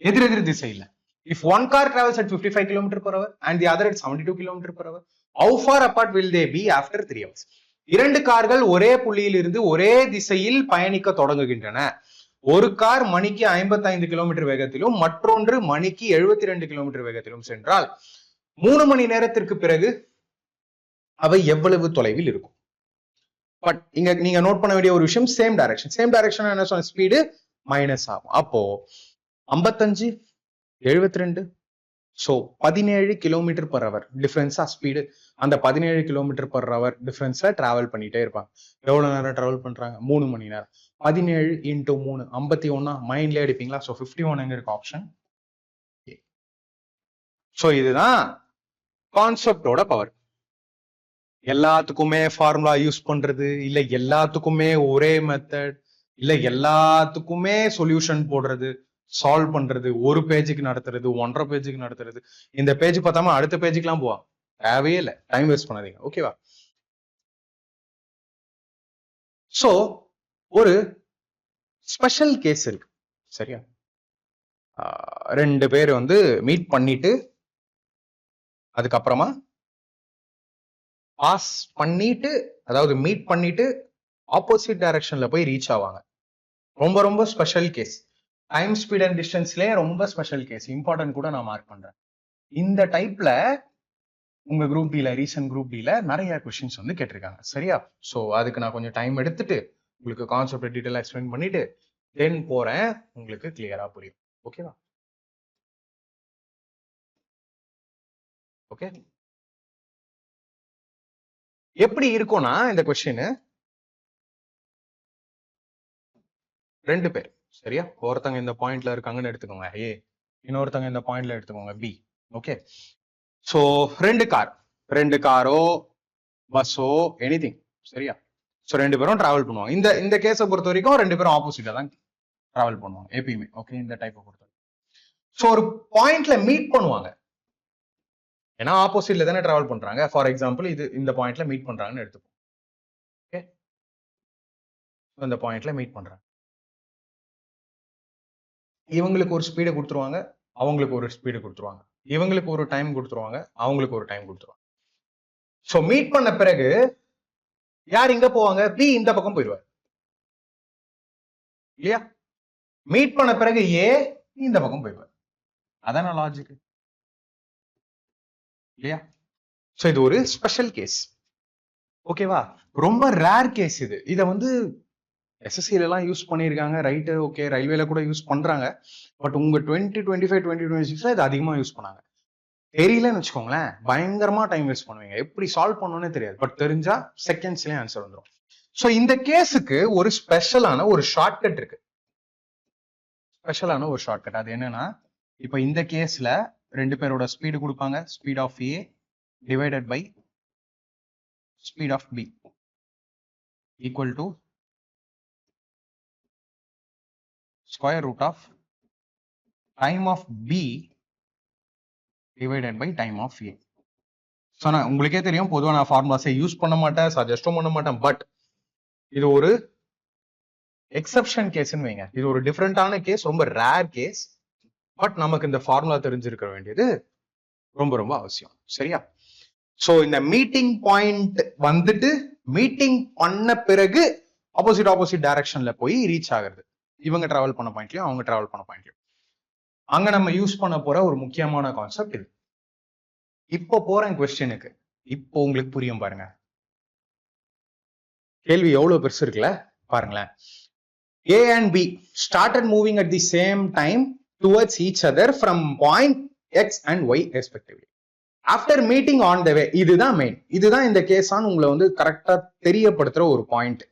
எதிரெதிர் திசையில். If one car travels at 55 km per hour and the other at 72 km per hour, how far apart will they be after 3 hours? 2 கார்கள் ஒரே புள்ளியில் இருந்து ஒரே திசையில் பயணிக்க தொடங்குகின்றன. ஒரு கார் மணிக்கு 55 கிலோமீட்டர் வேகத்திலும் மற்றொன்று மணிக்கு 72 கிலோமீட்டர் வேகத்திலும் சென்றால் 3 மணி நேரத்திற்கு பிறகு அவை எவ்வளவு தொலைவில் இருக்கும்? பட் இங்க நீங்க நோட் பண்ண வேண்டிய ஒரு விஷயம், சேம் டைரக்ஷன். சேம் டைரக்ஷன் என்ன சொன்ன? ஸ்பீடு மைனஸ் ஆகும். அப்போ 55 72, so 17 kilometre per hour டிஃபரன்ஸா speed. அந்த 17 கிலோமீட்டர் பர் அவர் டிஃபரன்ஸ்ல டிராவல் பண்ணிட்டே இருப்பாங்க. எவ்வளவு நேரம் டிராவல் பண்றாங்க? 3 மணி நேரம். 17 into 3 51 மைண்ட்ல அடிப்பீங்களா? ஸோ 51 எங்க இருக்கு? ஆப்ஷன். ஸோ இதுதான் கான்செப்டோட பவர். எல்லாத்துக்குமே ஃபார்முலா யூஸ் பண்றது இல்ல, எல்லாத்துக்குமே ஒரே மெத்தட் இல்ல, எல்லாத்துக்குமே சொல்யூஷன் போடுறது, சால்வ் பண்றது, ஒரு பேஜுக்கு நடத்துறது, 1.5 பேஜுக்கு நடத்துறது. இந்த பேஜ் பார்த்தாம அடுத்த பேஜுக்கு எல்லாம் போவாங்க. தேவையே இல்லை, டைம் வேஸ்ட் பண்ணாதீங்க. ஓகேவா? சோ ஒரு ஸ்பெஷல் கேஸ் இருக்கு. சரியா? 2 பேர் வந்து மீட் பண்ணிட்டு அதுக்கப்புறமா பாஸ் பண்ணிட்டு, அதாவது மீட் பண்ணிட்டு ஆப்போசிட் டைரக்ஷன்ல போய் ரீச் ஆவாங்க. ரொம்ப ரொம்ப special case. Time speed and டிஸ்டன்ஸ்லயே ரொம்ப ஸ்பெஷல் கேஸ். இம்பார்ட்டன்ட் கூட நான் மார்க் பண்றேன். இந்த டைப்ல உங்க குரூப் டில, ரீசன்ட் குரூப் டில நிறைய கொஸ்டின்ஸ் வந்து கேட்டிருக்காங்க. சரியா? சோ அதுக்கு நான் கொஞ்சம் டைம் எடுத்துட்டு உங்களுக்கு கான்செப்ட் டீட்டெயிலா எக்ஸ்பிளைன் பண்ணிட்டு தென் போறேன், உங்களுக்கு கிளியரா புரியும். ஓகேவா? ஓகே. எப்படி இருக்கும்னா இந்த கொஸ்டின், 2 பேர் சரியா? ஒருத்தங்க இந்த பாயிண்ட்ல இருக்காங்கன்னு எடுத்துக்கோங்க ஏ, இன்னொருத்தங்க இந்த பாயிண்ட்ல எடுத்துக்கோங்க பி. ஓகே, சோ ரெண்டு காரோ பஸ்ஸோ எனிதிங், சரியா? சோ ரெண்டு பேரும் டிராவல் பண்ணுவாங்க. இந்த கேஸை பொறுத்த வரைக்கும் ரெண்டு பேரும் ஆப்போசிட்டா தான் டிராவல் பண்ணுவாங்க எப்பயுமே. ஓகே, இந்த டைப்பை பொறுத்த வரைக்கும். சோ ஒரு பாயிண்ட்ல மீட் பண்ணுவாங்க, ஏன்னா ஆப்போசிட்ல தானே டிராவல் பண்றாங்க. ஃபார் எக்ஸாம்பிள் இது இந்த பாயிண்ட்ல மீட் பண்றாங்கன்னு எடுத்துப்போம். ஓகே, இந்த பாயிண்ட்ல மீட் பண்றாங்க. இவங்களுக்கு ஒரு ஸ்பீடை கொடுத்துருவாங்க, அவங்களுக்கு ஒரு ஸ்பீடு கொடுத்துருவாங்க. இவங்களுக்கு ஒரு டைம் கொடுத்துருவாங்க, அவங்களுக்கு ஒரு டைம் கொடுத்துருவாங்க. சோ மீட் பண்ண பிறகு யார் இங்க போவாங்க? பி இந்த பக்கம் போயிடுவார் இல்லையா? மீட் பண்ண பிறகு ஏ இந்த பக்கம் போயிடுவார். அதான லாஜிக் இல்லையா? சோ இது ஒரு ஸ்பெஷல் கேஸ். ஓகேவா? ரொம்ப ரேர் கேஸ் இது. இதை வந்து எஸ்எஸ்சில எல்லாம் யூஸ் பண்ணியிருக்காங்க, ரைட்டு, ஓகே, ரயில்வேல கூட யூஸ் பண்றாங்க. பட் உங்க 2025 2026 இது அதிகமா யூஸ் பண்ணாங்க. தெரியலன்னு வச்சுக்கோங்களேன், பயங்கரமா டைம் வேஸ்ட் பண்ணுவீங்க. எப்படி சால்வ் பண்ணணும்னே தெரியாது. பட் தெரிஞ்சா செகண்ட்ஸ்லயே ஆன்சர் வந்துடும். சோ இந்த கேஸுக்கு ஒரு ஸ்பெஷலான ஒரு ஷார்ட்கட் இருக்கு. ஸ்பெஷலான ஒரு ஷார்ட்கட். அது என்னன்னா, இப்ப இந்த கேஸ்ல ரெண்டு பேரோட ஸ்பீடு கொடுப்பாங்க. Speed of A divided by speed of B equal to square root of time of B divided by time of A. So நான் உங்களுக்கே தெரியும், பொதுவாக நான் ஃபார்முலாஸை யூஸ் பண்ண மாட்டேன், சஜஸ்டும் பண்ண மாட்டேன். பட் இது ஒரு எக்ஸப்ஷன் கேஸ்ன்னு வைங்க. இது ஒரு டிஃப்ரெண்டான கேஸ், ரொம்ப ரேர் கேஸ். பட் நமக்கு இந்த ஃபார்முலா தெரிஞ்சிருக்க வேண்டியது ரொம்ப ரொம்ப அவசியம், சரியா? ஸோ இந்த மீட்டிங் பாயிண்ட் வந்துட்டு மீட்டிங் பண்ண பிறகு ஆப்போசிட் டைரக்ஷன்ல போய் ரீச் ஆகுறது. இவங்க டிராவல் பண்ண பாயிண்ட்லயும் அவங்க டிராவல் பண்ண பாயிண்ட்லயும் அங்க நம்ம யூஸ் பண்ண போற ஒரு முக்கியமான கான்செப்ட் இது. இப்போ போறேன் கொஸ்டினுக்கு. இப்போ உங்களுக்கு புரியும் பாருங்க. கேள்வி எவ்வளவு பெருசு இருக்குல்ல, பாருங்களேன். A and B started moving at the same time towards each other from point X and Y respectively. After meeting on the way, இதுதான் மெயின். இதுதான் இந்த கேஸான் உங்களை வந்து கரெக்டா தெரியப்படுத்துற ஒரு பாயிண்ட்.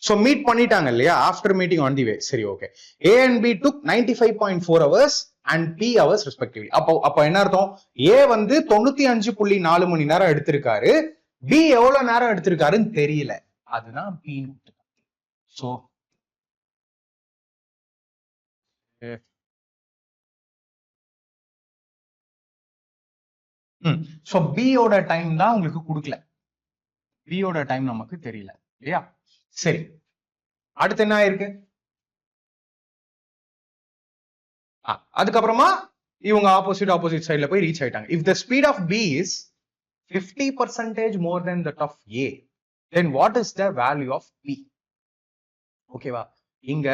சோ மீட் பண்ணிட்டாங்க இல்லையா, ஆஃப்டர் மீட்டிங் ஆன் தி வே. சரி, okay. A and B took 95.4 hours and P hours respectively. அப்போ என்ன அர்த்தம்? A வந்து 95.4 மணி நேரம் எடுத்திருக்காரு, B எவ்வளவு நேரம் எடுத்திருக்காருன்னு தெரியல. அதுதான் P. சோ சோ B ஓட டைம் தான் உங்களுக்கு கொடுக்கல, B ஓட டைம் நமக்கு தெரியல இல்லையா? சரி, அடுத்து என்ன ஆயிருக்கு? அதுக்கப்புறமா இவங்க ஆப்போசிட் சைட்ல போய் ரீச் ஆயிட்டாங்க. If the speed of B is 50% more than that of A, then what is the value of P? ஓகேவா? இங்க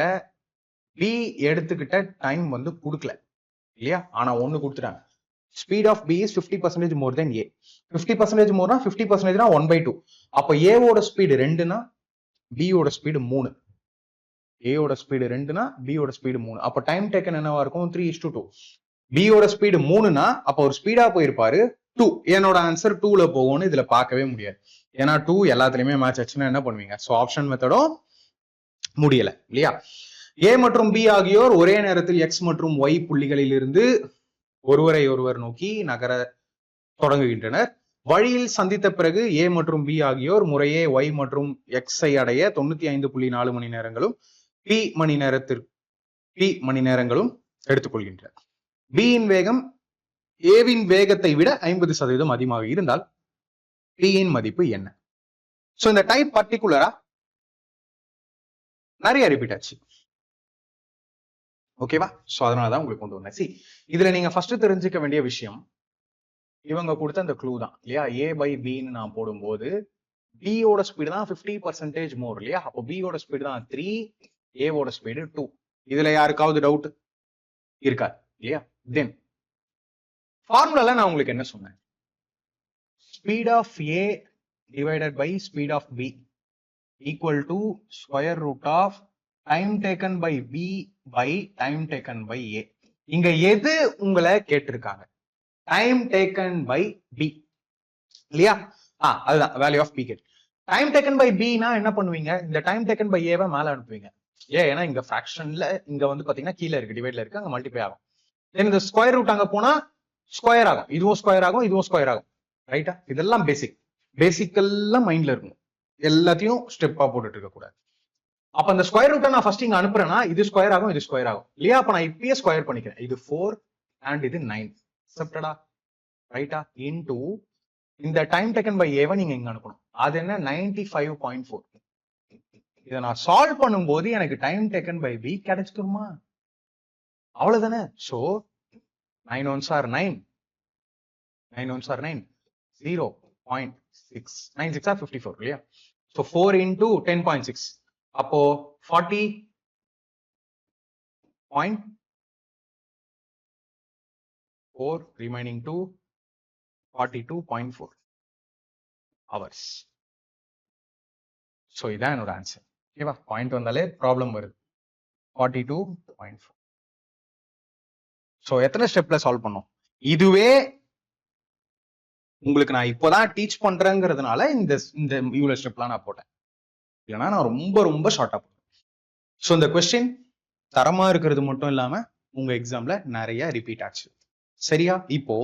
B எடுத்துக்கிட்ட டைம் வந்து கொடுக்கல இல்லையா, ஆனா ஒண்ணு கொடுத்துட்டாங்க. Speed of B is 50% more than A. 50% மோர்னா 50% 1/2. அப்ப A ஓட ஸ்பீடு 2னா B ஓட ஸ்பீடு 3. A ஓட ஸ்பீடு 2னா B ஓட ஸ்பீடு 3. அப்ப டைம் டேக்கன் என்னவா இருக்கும்? 3:2. B ஓட ஸ்பீடு 3னா அப்ப ஒரு ஸ்பீடா போயிருப்பாரு 2. என்னோட ஆன்சர் 2ல போகும்னு இதுல பார்க்கவே முடியாது. ஏன்னா 2 எல்லாத்துலயுமே மேட்ச் ஆச்சுன்னா என்ன பண்ணுவீங்க? சோ ஆப்ஷன் மெத்தடும் முடியல இல்லையா? A மற்றும் B ஆகியோர் ஒரே நேரத்தில் X மற்றும் Y புள்ளிகளில் இருந்து ஒருவரை ஒருவர் நோக்கி நகர தொடங்குகின்றனர். வழியில் சந்தித்த பிறகு A மற்றும் B ஆகியோர் முறையே Y மற்றும் X அடைய 95.4 மணி நேரங்களும் P மணி நேரங்களும் எடுத்துக்கொள்கின்றனர். B இன் வேகம் A வின் வேகத்தை விட 50% அதிகமாக இருந்தால் P இன் மதிப்பு என்ன? சோ இந்த டைப் பர்டிகுலரா நிறைய ரிப்பீட் ஆச்சு. ஓகேவா? சோ அதனாலதான் உங்களுக்கு கொண்டு வந்தேன். இதுல நீங்க ஃபர்ஸ்ட் தெரிஞ்சுக்க வேண்டிய விஷயம், இவங்க கொடுத்த அந்த க்ளூ தான் இல்லையா? A/B நான் போடும்போது B ஓட ஸ்பீடு தான் 50% மோர் இல்லையா? அப்போ B ஓட ஸ்பீடு தான் 3, A ஓட ஸ்பீடு 2. இதுல யாருக்காவது டவுட் இருக்கா இல்லையா? தென் ஃபார்முலால நான் உங்களுக்கு என்ன சொன்னேன்? Speed of A divided by speed of B equal to square root of time taken by B by time taken by A. இங்க எது உங்களை கேட்டிருக்காங்க? டைம் டேக்கன் பை B இல்லையா? அதுதான் வேல்யூ ஆஃப் P கேட். டைம் டேக்கன் பை B னா என்ன பண்ணுவீங்க? இந்த டைம் டேக்கன் பை A மேல அனுப்புவீங்க. ஏன்னா இங்க ஃபிராக்ஷன்ல இங்க வந்து பாத்தீங்கன்னா கீழே இருக்கு, டிவைட்ல இருக்கு, அங்க மல்டிப்ளை ஆகும். தென் இந்த ஸ்கொயர் ரூட் அங்க போனா ஸ்கொயர் ஆகும், இதுவும் ஸ்கொயர் ஆகும், இதுவும் ஸ்கொயர் ஆகும். ரைட்டா? இதெல்லாம் பேசிக் எல்லாம் மைண்ட்ல இருக்கும். எல்லாத்தையும் ஸ்டெப்பா போட்டுட்டு இருக்க கூடாது. அப்ப அந்த ஸ்கொயர் ரூட்டை நான் ஃபர்ஸ்ட் இங்க அனுப்புறேன்னா இது ஸ்கொயர் ஆகும், இது ஸ்கொயர் ஆகும் இல்லையா? அப்ப நான் இப்பயே ஸ்கொயர் பண்ணிக்கிறேன். இது 4 அண்ட் இது 9. அக்செப்டடா? ரைட்டா? இன்டு இந்த டைம் டேக்கன் பை ஏவை நீங்க இங்க அனுப்பணும். அது என்ன? 95.4. இதை நான் சால்வ் பண்ணும்போது எனக்கு டைம் டேக்கன் பை பி கிடைச்சிருமா? அவ்வளவுதானே. So 9 1s are 9, 9 1s are 9, 0.6, 9 6 are 54 இல்லையா? சோ 4 into 10.6 அப்போ 40.4 remaining to 42.4 hours. சோ இதான் என்னோட ஆன்சர். ஓகேவா? பாயிண்ட் வந்தாலே ப்ராப்ளம் வருது. 42.4. சோ எத்தனை ஸ்டெப்ல சால்வ் பண்ணோம்? இதுவே உங்களுக்கு நான் இப்போதான் டீச் பண்றேங்கிறதுனால இந்த இந்த இவ்வளவு ஸ்டெப்லாம் நான் போட்டேன். இல்லைன்னா நான் ரொம்ப ஷார்ட்டா போட்டேன். ஸோ இந்த கொஸ்டின் தரமா இருக்கிறது மட்டும் இல்லாம உங்க எக்ஸாம்ல நிறைய ரிப்பீட் ஆச்சு. சரியா? இப்போ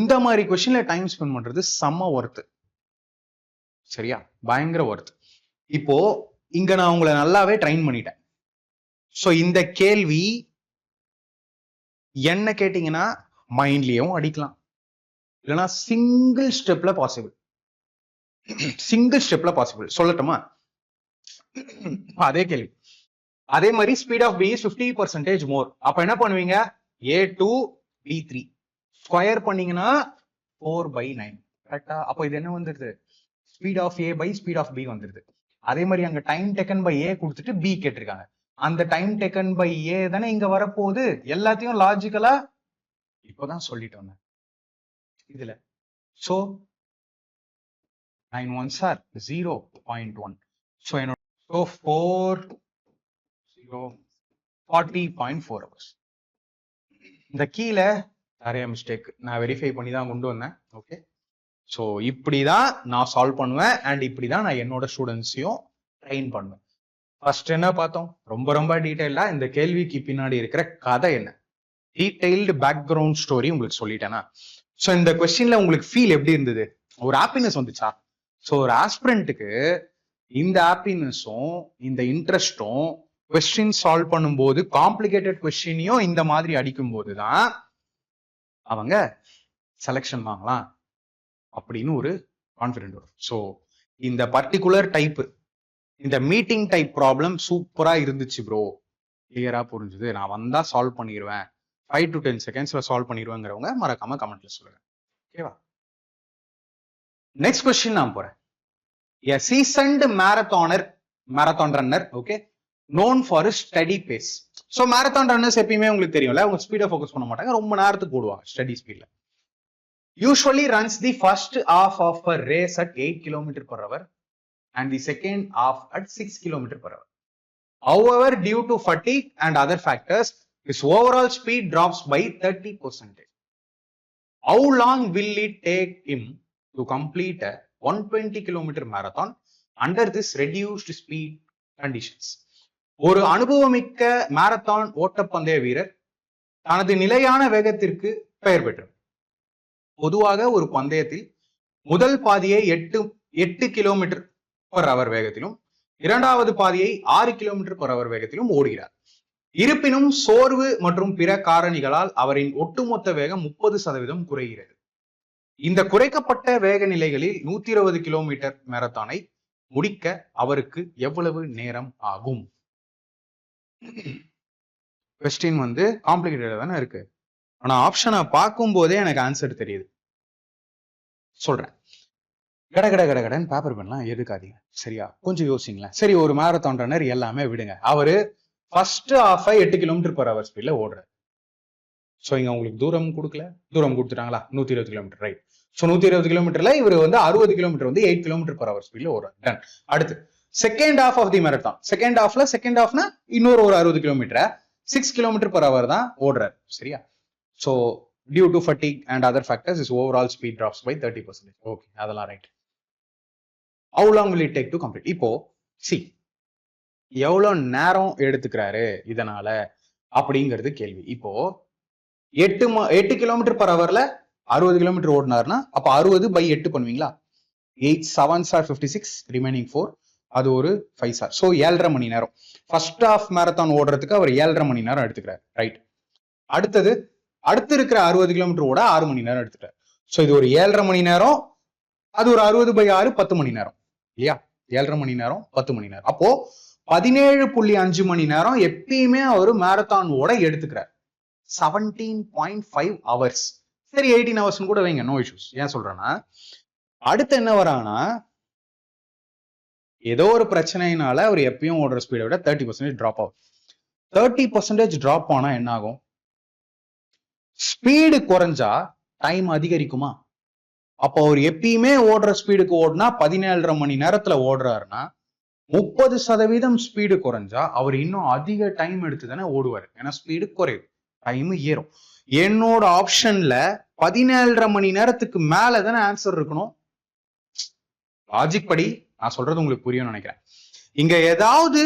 இந்த மாதிரி கொஸ்டின்ல டைம் ஸ்பெண்ட் பண்றது செம்ம ஒர்த்து. சரியா? பயங்கர ஒர்த். இப்போ இங்க நான் உங்களை நல்லாவே ட்ரெயின் பண்ணிட்டேன். ஸோ இந்த கேள்வி என்ன கேட்டீங்கன்னா மைண்ட்லயும் அடிக்கலாம், இல்லைன்னா சிங்கிள் ஸ்டெப்ல பாசிபிள். சொல்லட்டுமா? அதே கேள்வி. அதே மாதிரி ஸ்பீட் ஆஃப் பி இஸ் 50% மோர். அப்ப என்ன பண்ணுவீங்க? A2 B3 ஸ்கொயர் பண்ணீங்கன்னா 4/9. கரெக்டா? அப்போ இது என்ன வந்துருது? Speed of A by speed of B வந்துருது. அதே மாதிரி அங்க டைம் டேக்கன் பை ஏ கொடுத்துட்டு பி கேட்டிருக்காங்க. அந்த டைம் டேக்கன் பை ஏ தானே இங்க வரப்போகுது. எல்லாத்தையும் லாஜிக்கலா இப்போதான் சொல்லிட்டு வந்தேன் இதுல. So 9 1s are 0.1. சோ என்னோட 40.4 hours. இந்த கீழே நிறைய மிஸ்டேக் நான் வெரிஃபை பண்ணி தான் கொண்டு வந்தேன். ஓகே, ஸோ இப்படிதான் நான் சால்வ் பண்ணுவேன் அண்ட் இப்படிதான் நான் என்னோட ஸ்டூடெண்ட்ஸையும் ட்ரெயின் பண்ணுவேன். ஃபர்ஸ்ட் என்ன பார்த்தோம்? ரொம்ப டீட்டெயிலா இந்த கேள்விக்கு பின்னாடி இருக்கிற கதை என்ன, டீடைல்டு பேக்ரவுண்ட் ஸ்டோரி உங்களுக்கு சொல்லிட்டேனா? ஸோ இந்த கொஸ்டின்ல உங்களுக்கு ஃபீல் எப்படி இருந்தது? ஒரு ஹாப்பினஸ் வந்துச்சா? ஸோ ஒரு ஆஸ்பிரண்ட்டுக்கு இந்த ஹாப்பினஸும் இந்த இன்ட்ரெஸ்டும் கொஸ்டின் சால்வ் பண்ணும்போது காம்ப்ளிகேட்டட் கொஸ்டினையும் இந்த மாதிரி அடிக்கும் போதுதான் அவங்க செலெக்ஷன் வாங்கலாம் அப்படின்னு ஒரு கான்ஃபிடென்ட் வரும். ஸோ இந்த பர்டிகுலர் டைப், இந்த மீட்டிங் டைப் ப்ராப்ளம் சூப்பரா இருந்துச்சு ப்ரோ, கிளியரா புரிஞ்சுது, நான் வந்தா சால்வ் பண்ணிடுவேன், 5 to 10 secondsல சால்வ் பண்ணிடுவேங்கிறவங்க மறக்காம கமெண்ட்ல சொல்லுங்க. ஓகேவா? நெக்ஸ்ட் கொஸ்டின் நான் போறேன். A seasoned marathon runner, okay, known for a steady pace. So marathon runners எப்பயுமே உங்களுக்கு தெரியும்ல, அவங்க ஸ்பீடை ஃபோக்கஸ் பண்ண மாட்டாங்க, ரொம்ப நேரத்துக்கு ஓடுவாங்க ஸ்டடி ஸ்பீட்ல. Usually runs the first half of a race at 8 km/h and the second half at 6 km/h. However, due to fatigue and other factors, his overall speed drops by 30%. How long will it take him to complete a 120 km marathon under this reduced speed conditions? ஒரு அனுபவமிக்க மாரத்தான் ஓட்டப்பந்தய வீரர் தனது நிலையான வேகத்திற்கு பெயர் பெற்றார். பொதுவாக ஒரு பந்தயத்தில் முதல் பாதியை 8 km/h வேகத்திலும் இரண்டாவது பாதியை 6 km/h வேகத்திலும் ஓடுகிறார். இருப்பினும் சோர்வு மற்றும் பிற காரணிகளால் அவரின் ஒட்டுமொத்த வேகம் 30% குறைகிறது. இந்த குறைக்கப்பட்ட வேக நிலைகளில் 120 km மாரத்தானை முடிக்க அவருக்கு எவ்வளவு நேரம் ஆகும்? கொஸ்டின் வந்து காம்ப்ளிகேட்டடா தானே இருக்கு, ஆனா ஆப்ஷனை பார்க்கும் போதே எனக்கு ஆன்சர் தெரியுது. சொல்றேன், கடன்னு பேப்பர் பண்ணலாம் எடுக்காதீங்க. சரியா? கொஞ்சம் யோசிங்களேன். சரி, ஒரு மாரத்தான் ரன்னர் எல்லாமே விடுங்க, அவரு ஃபர்ஸ்ட் ஹாஃப் 8 km/h ஸ்பீட்ல ஓடுறாரு. சோ இங்க உங்களுக்கு தூரம் கொடுத்துட்டாங்களா? 120 km, ரைட்? சோ 120 km இவர் வந்து 60 km வந்து 8 km/h ஸ்பீட்ல ஓடுறாரு. டன். அடுத்து second half of the marathon. Second ஹாஃப்னா இன்னொரு ஒரு 60 km, 6 km/h தான் ஓடுறாரு. சரியா? So due to fatigue and other factors, his overall speed drops by 30%. Okay, அதெல்லாம் right. How long will it take to complete? இப்போ see, எவ்வளவு நேரம் எடுத்துக்கிறாரு இதனால அப்படிங்கிறது கேள்வி. இப்போ 8 கிலோமீட்டர் பர் ஹவர்ல 60 கிலோமீட்டர் ஓடினாருன்னா அப்ப 60/8 பண்ணுவீங்களா? 8 7s are 56, ரிமைனிங் 4, அது ஒரு 5 hours. ஸோ 7.5 மணி நேரம். ஃபர்ஸ்ட் ஹாஃப் மேரத்தான் ஓடுறதுக்கு அவர் 7.5 மணி நேரம் எடுத்துக்கிறார். ரைட். அடுத்து இருக்கிற 60 கிலோமீட்டர் ஓட 6 மணி நேரம் எடுத்துக்கிறார். ஸோ இது ஒரு 7.5 மணி நேரம், அது ஒரு 60/6 10 மணி நேரம் இல்லையா? 7.5 மணி நேரம் 10 மணி நேரம். அப்போ 17.5 மணி நேரம் எப்பயுமே அவரு மேரத்தான் ஓட எடுத்துக்கிறார். 17.5 hours. சரி 18 hours கூட வைங்க, நோ இஷ்யூஸ். ஏன் சொல்றேன்னா அடுத்து என்ன வராங்கன்னா ஏதோ ஒரு பிரச்சனையினால அவர் எப்பயும் ஓடுற ஸ்பீடை விட 30% டிராப் ஆகும். 30% டிராப் ஆனா என்ன ஆகும்? ஸ்பீடு குறைஞ்சா டைம் அதிகரிக்குமா? அப்போ அவர் எப்பயுமே ஓடுற ஸ்பீடுக்கு ஓடுனா 17.5 மணி நேரத்துல ஓடுறாருன்னா 30% ஸ்பீடு குறைஞ்சா அவர் இன்னும் அதிக டைம் எடுத்து தானே ஓடுவார். ஏன்னா ஸ்பீடு குறையும், டைம் ஏறும். என்னோட ஆப்ஷன்ல 17.5 மணி நேரத்துக்கு மேல தானே ஆன்சர் இருக்கணும். லாஜிக் படி நான் சொல்றது உங்களுக்கு புரியும்னு நினைக்கிறேன். இங்க ஏதாவது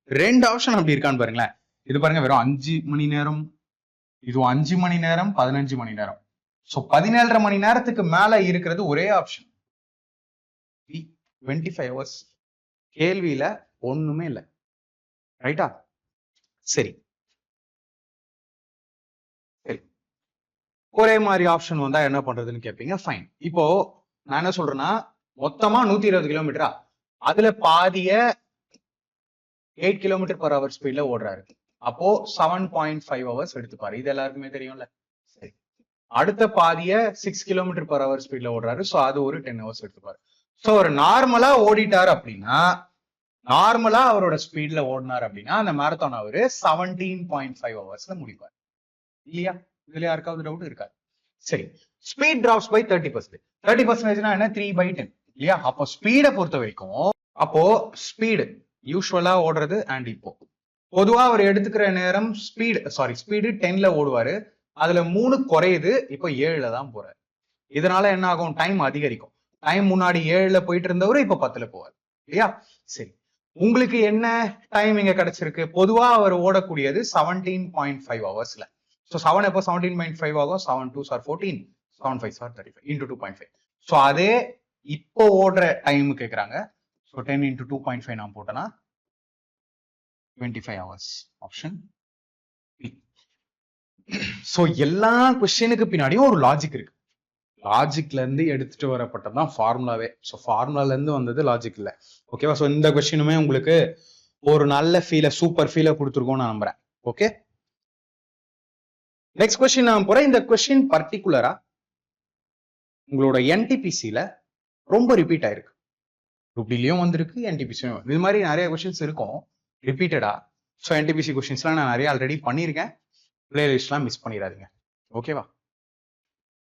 2 ஆப்ஷன் அப்படி இருக்கான்னு பாருங்களேன். இது பாருங்க, வெறும் 5 மணி நேரம், இது 5 மணி நேரம், 15 மணி நேரம். சோ 17.5 மணி நேரத்துக்கு மேல இருக்கிறது ஒரே ஆப்ஷன் 25 hours. கேள்வியில ஒண்ணுமே இல்லை. ரைட்டா? சரி, ஒரே மாதிரி ஆப்ஷன் வந்தா என்ன பண்றதுன்னு கேட்பீங்க. ஃபைன். இப்போ நான் என்ன சொல்றேன்னா மொத்தமா 120 கிலோமீட்டரா, அதுல பாதிய 8 கிலோமீட்டர் பர் ஹவர் ஸ்பீட்ல ஓடுறாரு. அப்போ 7.5 hours எடுத்துப்பாரு. இது எல்லாருக்குமே தெரியும்ல. சரி, அடுத்த பாதிய 6 கிலோமீட்டர் பர் ஹவர் ஸ்பீட்ல ஓடுறாரு. ஸோ அது ஒரு 10 hours எடுத்துப்பாரு. ஸோ ஒரு நார்மலா ஓடிட்டார் அப்படின்னா, நார்மலா அவரோட ஸ்பீட்ல ஓடினார் அப்படின்னா அந்த மேரத்தான் அவரு 17.5 hours முடிப்பார் இல்லையா? இதுல யாருக்காவது டவுட் இருக்காது. சரி, ஸ்பீட் டிராப்ஸ் பை 30%. 30% என்ன? 3/10 இல்லையா? அப்போ ஸ்பீடை பொறுத்த வரைக்கும், அப்போ ஸ்பீடு யூஸ்வலா ஓடுறது அண்ட் இப்போ பொதுவா அவர் எடுத்துக்கிற நேரம் ஸ்பீடு 10ல ஓடுவாரு. அதுல 3 குறையுது, இப்போ 7ல தான் போறாரு. இதனால என்ன ஆகும்? டைம் அதிகரிக்கும். டைம் முன்னாடி 7ல போயிட்டு இருந்தவரு இப்போ 10ல போவார் இல்லையா? சரி, உங்களுக்கு என்ன டைம் இங்க கிடைச்சிருக்கு? பொதுவா அவர் ஓடக்கூடியது 17.5 hours. ஸோ 7 எப்போ 17.5 ஆகும்? 7 2s are 14, 7 5s are 35 into 2.5. So அதே இப்போ ஓடுற டைம் கேட்குறாங்க. ஸோ 10 into 2.5 நான் போட்டேன்னா 25 hours. Option B. ஸோ எல்லா கொஸ்டினுக்கு பின்னாடியும் ஒரு லாஜிக் இருக்கு. லாஜிக்ல இருந்து எடுத்துட்டு வரப்பட்டதான் ஃபார்முலாவே. ஸோ ஃபார்முலால இருந்து வந்தது லாஜிக் இல்லை. ஓகேவா? ஸோ இந்த கொஸ்டினுமே உங்களுக்கு ஒரு நல்ல ஃபீலை, சூப்பர் ஃபீலை கொடுத்துருக்கோம் நான் நம்புறேன். ஓகே, நெக்ஸ்ட் கொஸ்டின் நான் போறேன். இந்த கொஸ்டின் பர்டிகுலரா உங்களோட என்டிபிசில ரொம்ப ரிப்பீட் ஆயிருக்கு. ருப்டிலையும் வந்திருக்கு, என்டிபிசியும். இது மாதிரி நிறைய கொஸ்டின்ஸ் இருக்கும் ரிப்பீட்டடா. ஸோ என்டிபிசி கொஸ்டின்ஸ்லாம் நான் நிறைய ஆல்ரெடி பண்ணியிருக்கேன். பிளேலிஸ்ட்லாம் மிஸ் பண்ணிடாதீங்க. ஓகேவா?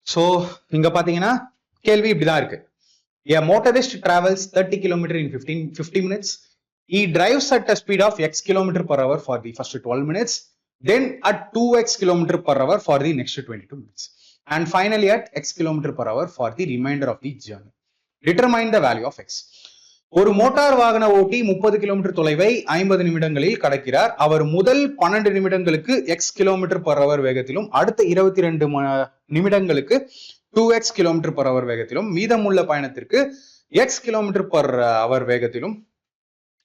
ஸோ இங்க பாத்தீங்கன்னா கேள்வி இப்படிதான் இருக்கு. A motorist travels 30 km in 50 minutes. He drives at a speed of x km/h for the first 12 minutes. Then at 2x km/h for the next 22 minutes. And finally at x km/h for the remainder of the journey. Determine the value of x. ஒரு மோட்டார் வாகன ஓட்டி 30 கிலோமீட்டர் தொலைவை 50 நிமிடங்களில் கடக்கிறார். அவர் முதல் 12 நிமிடங்களுக்கு x km/h வேகத்திலும், அடுத்த 22 நிமிடங்களுக்கு 2x km/h வேகத்திலும், மீதமுள்ள பயணத்திற்கு x km/h வேகத்திலும்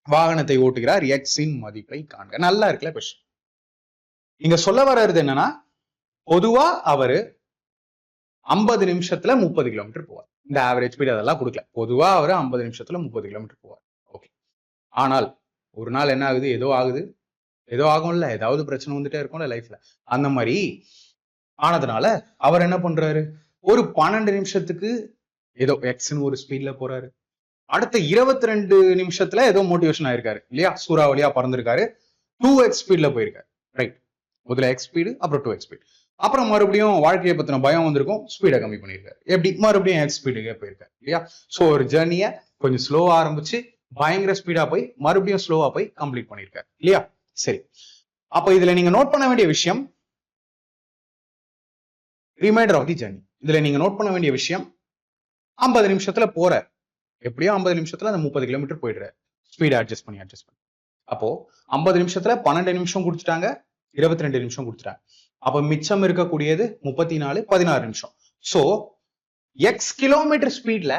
வாகனத்தை ஓட்டுகிறார். x இன் மதிப்பை காண்க. நல்லா இருக்குல்ல கொஸ்டின். இங்க சொல்ல வர்றது என்னன்னா, பொதுவா அவரு 50 நிமிஷத்துல 30 கிலோமீட்டர் போவார். இந்த ஆவரேஜ் ஸ்பீட் அதெல்லாம் கொடுக்கல. பொதுவா அவரு 50 நிமிஷத்துல 30 கிலோமீட்டர் போவார். ஓகே, ஆனால் ஒரு நாள் என்ன ஆகுது? ஏதோ ஆகுது, ஏதோ ஆகும்ல, ஏதாவது பிரச்சனை வந்துட்டே இருக்கும்ல லைஃப்ல. அந்த மாதிரி ஆனதுனால அவர் என்ன பண்றாரு? ஒரு 12 நிமிஷத்துக்கு ஏதோ எக்ஸ்ன்னு ஒரு ஸ்பீட்ல போறாரு. அடுத்த 22 நிமிஷத்துல ஏதோ மோட்டிவேஷன் ஆயிருக்காரு இல்லையா? சூறாவளியா பறந்திருக்காரு. 2x ஸ்பீட்ல போயிருக்காரு. ரைட், முதல்ல எக்ஸ் ஸ்பீடு, அப்புறம் 2x ஸ்பீட். அப்புறம் மறுபடியும் வாழ்க்கையை பத்தின பயம் வந்திருக்கும், ஸ்பீடை கம்மி பண்ணியிருக்காரு. எப்படி? மறுபடியும் எக்ஸ் ஸ்பீடுக்கே போயிருக்காரு இல்லையா? ஸோ ஒரு ஜேர்னியை கொஞ்சம் ஸ்லோவா ஆரம்பிச்சு பயங்கர ஸ்பீடா போய் மறுபடியும் ஸ்லோவா போய் கம்ப்ளீட் பண்ணியிருக்காரு இல்லையா? சரி, அப்போ இதுல நீங்க நோட் பண்ண வேண்டிய விஷயம் ரிமைண்டர் ஆஃப் தி ஜேர்னி. இதுல நீங்க நோட் பண்ண வேண்டிய விஷயம் 50 நிமிஷத்துல போற, எப்படியோ 50 நிமிஷத்துல அந்த 30 கிலோமீட்டர் போயிடுறாரு. ஸ்பீடை அட்ஜஸ்ட் பண்ணி. அப்போ 50 நிமிஷத்துல 12 நிமிஷம் கொடுத்துட்டாங்க, 22 நிமிஷம் கொடுத்துட்டாங்க. அப்ப மிச்சம் இருக்கக்கூடியது 34, 16 நிமிஷம். சோ எக்ஸ் கிலோமீட்டர் ஸ்பீட்ல,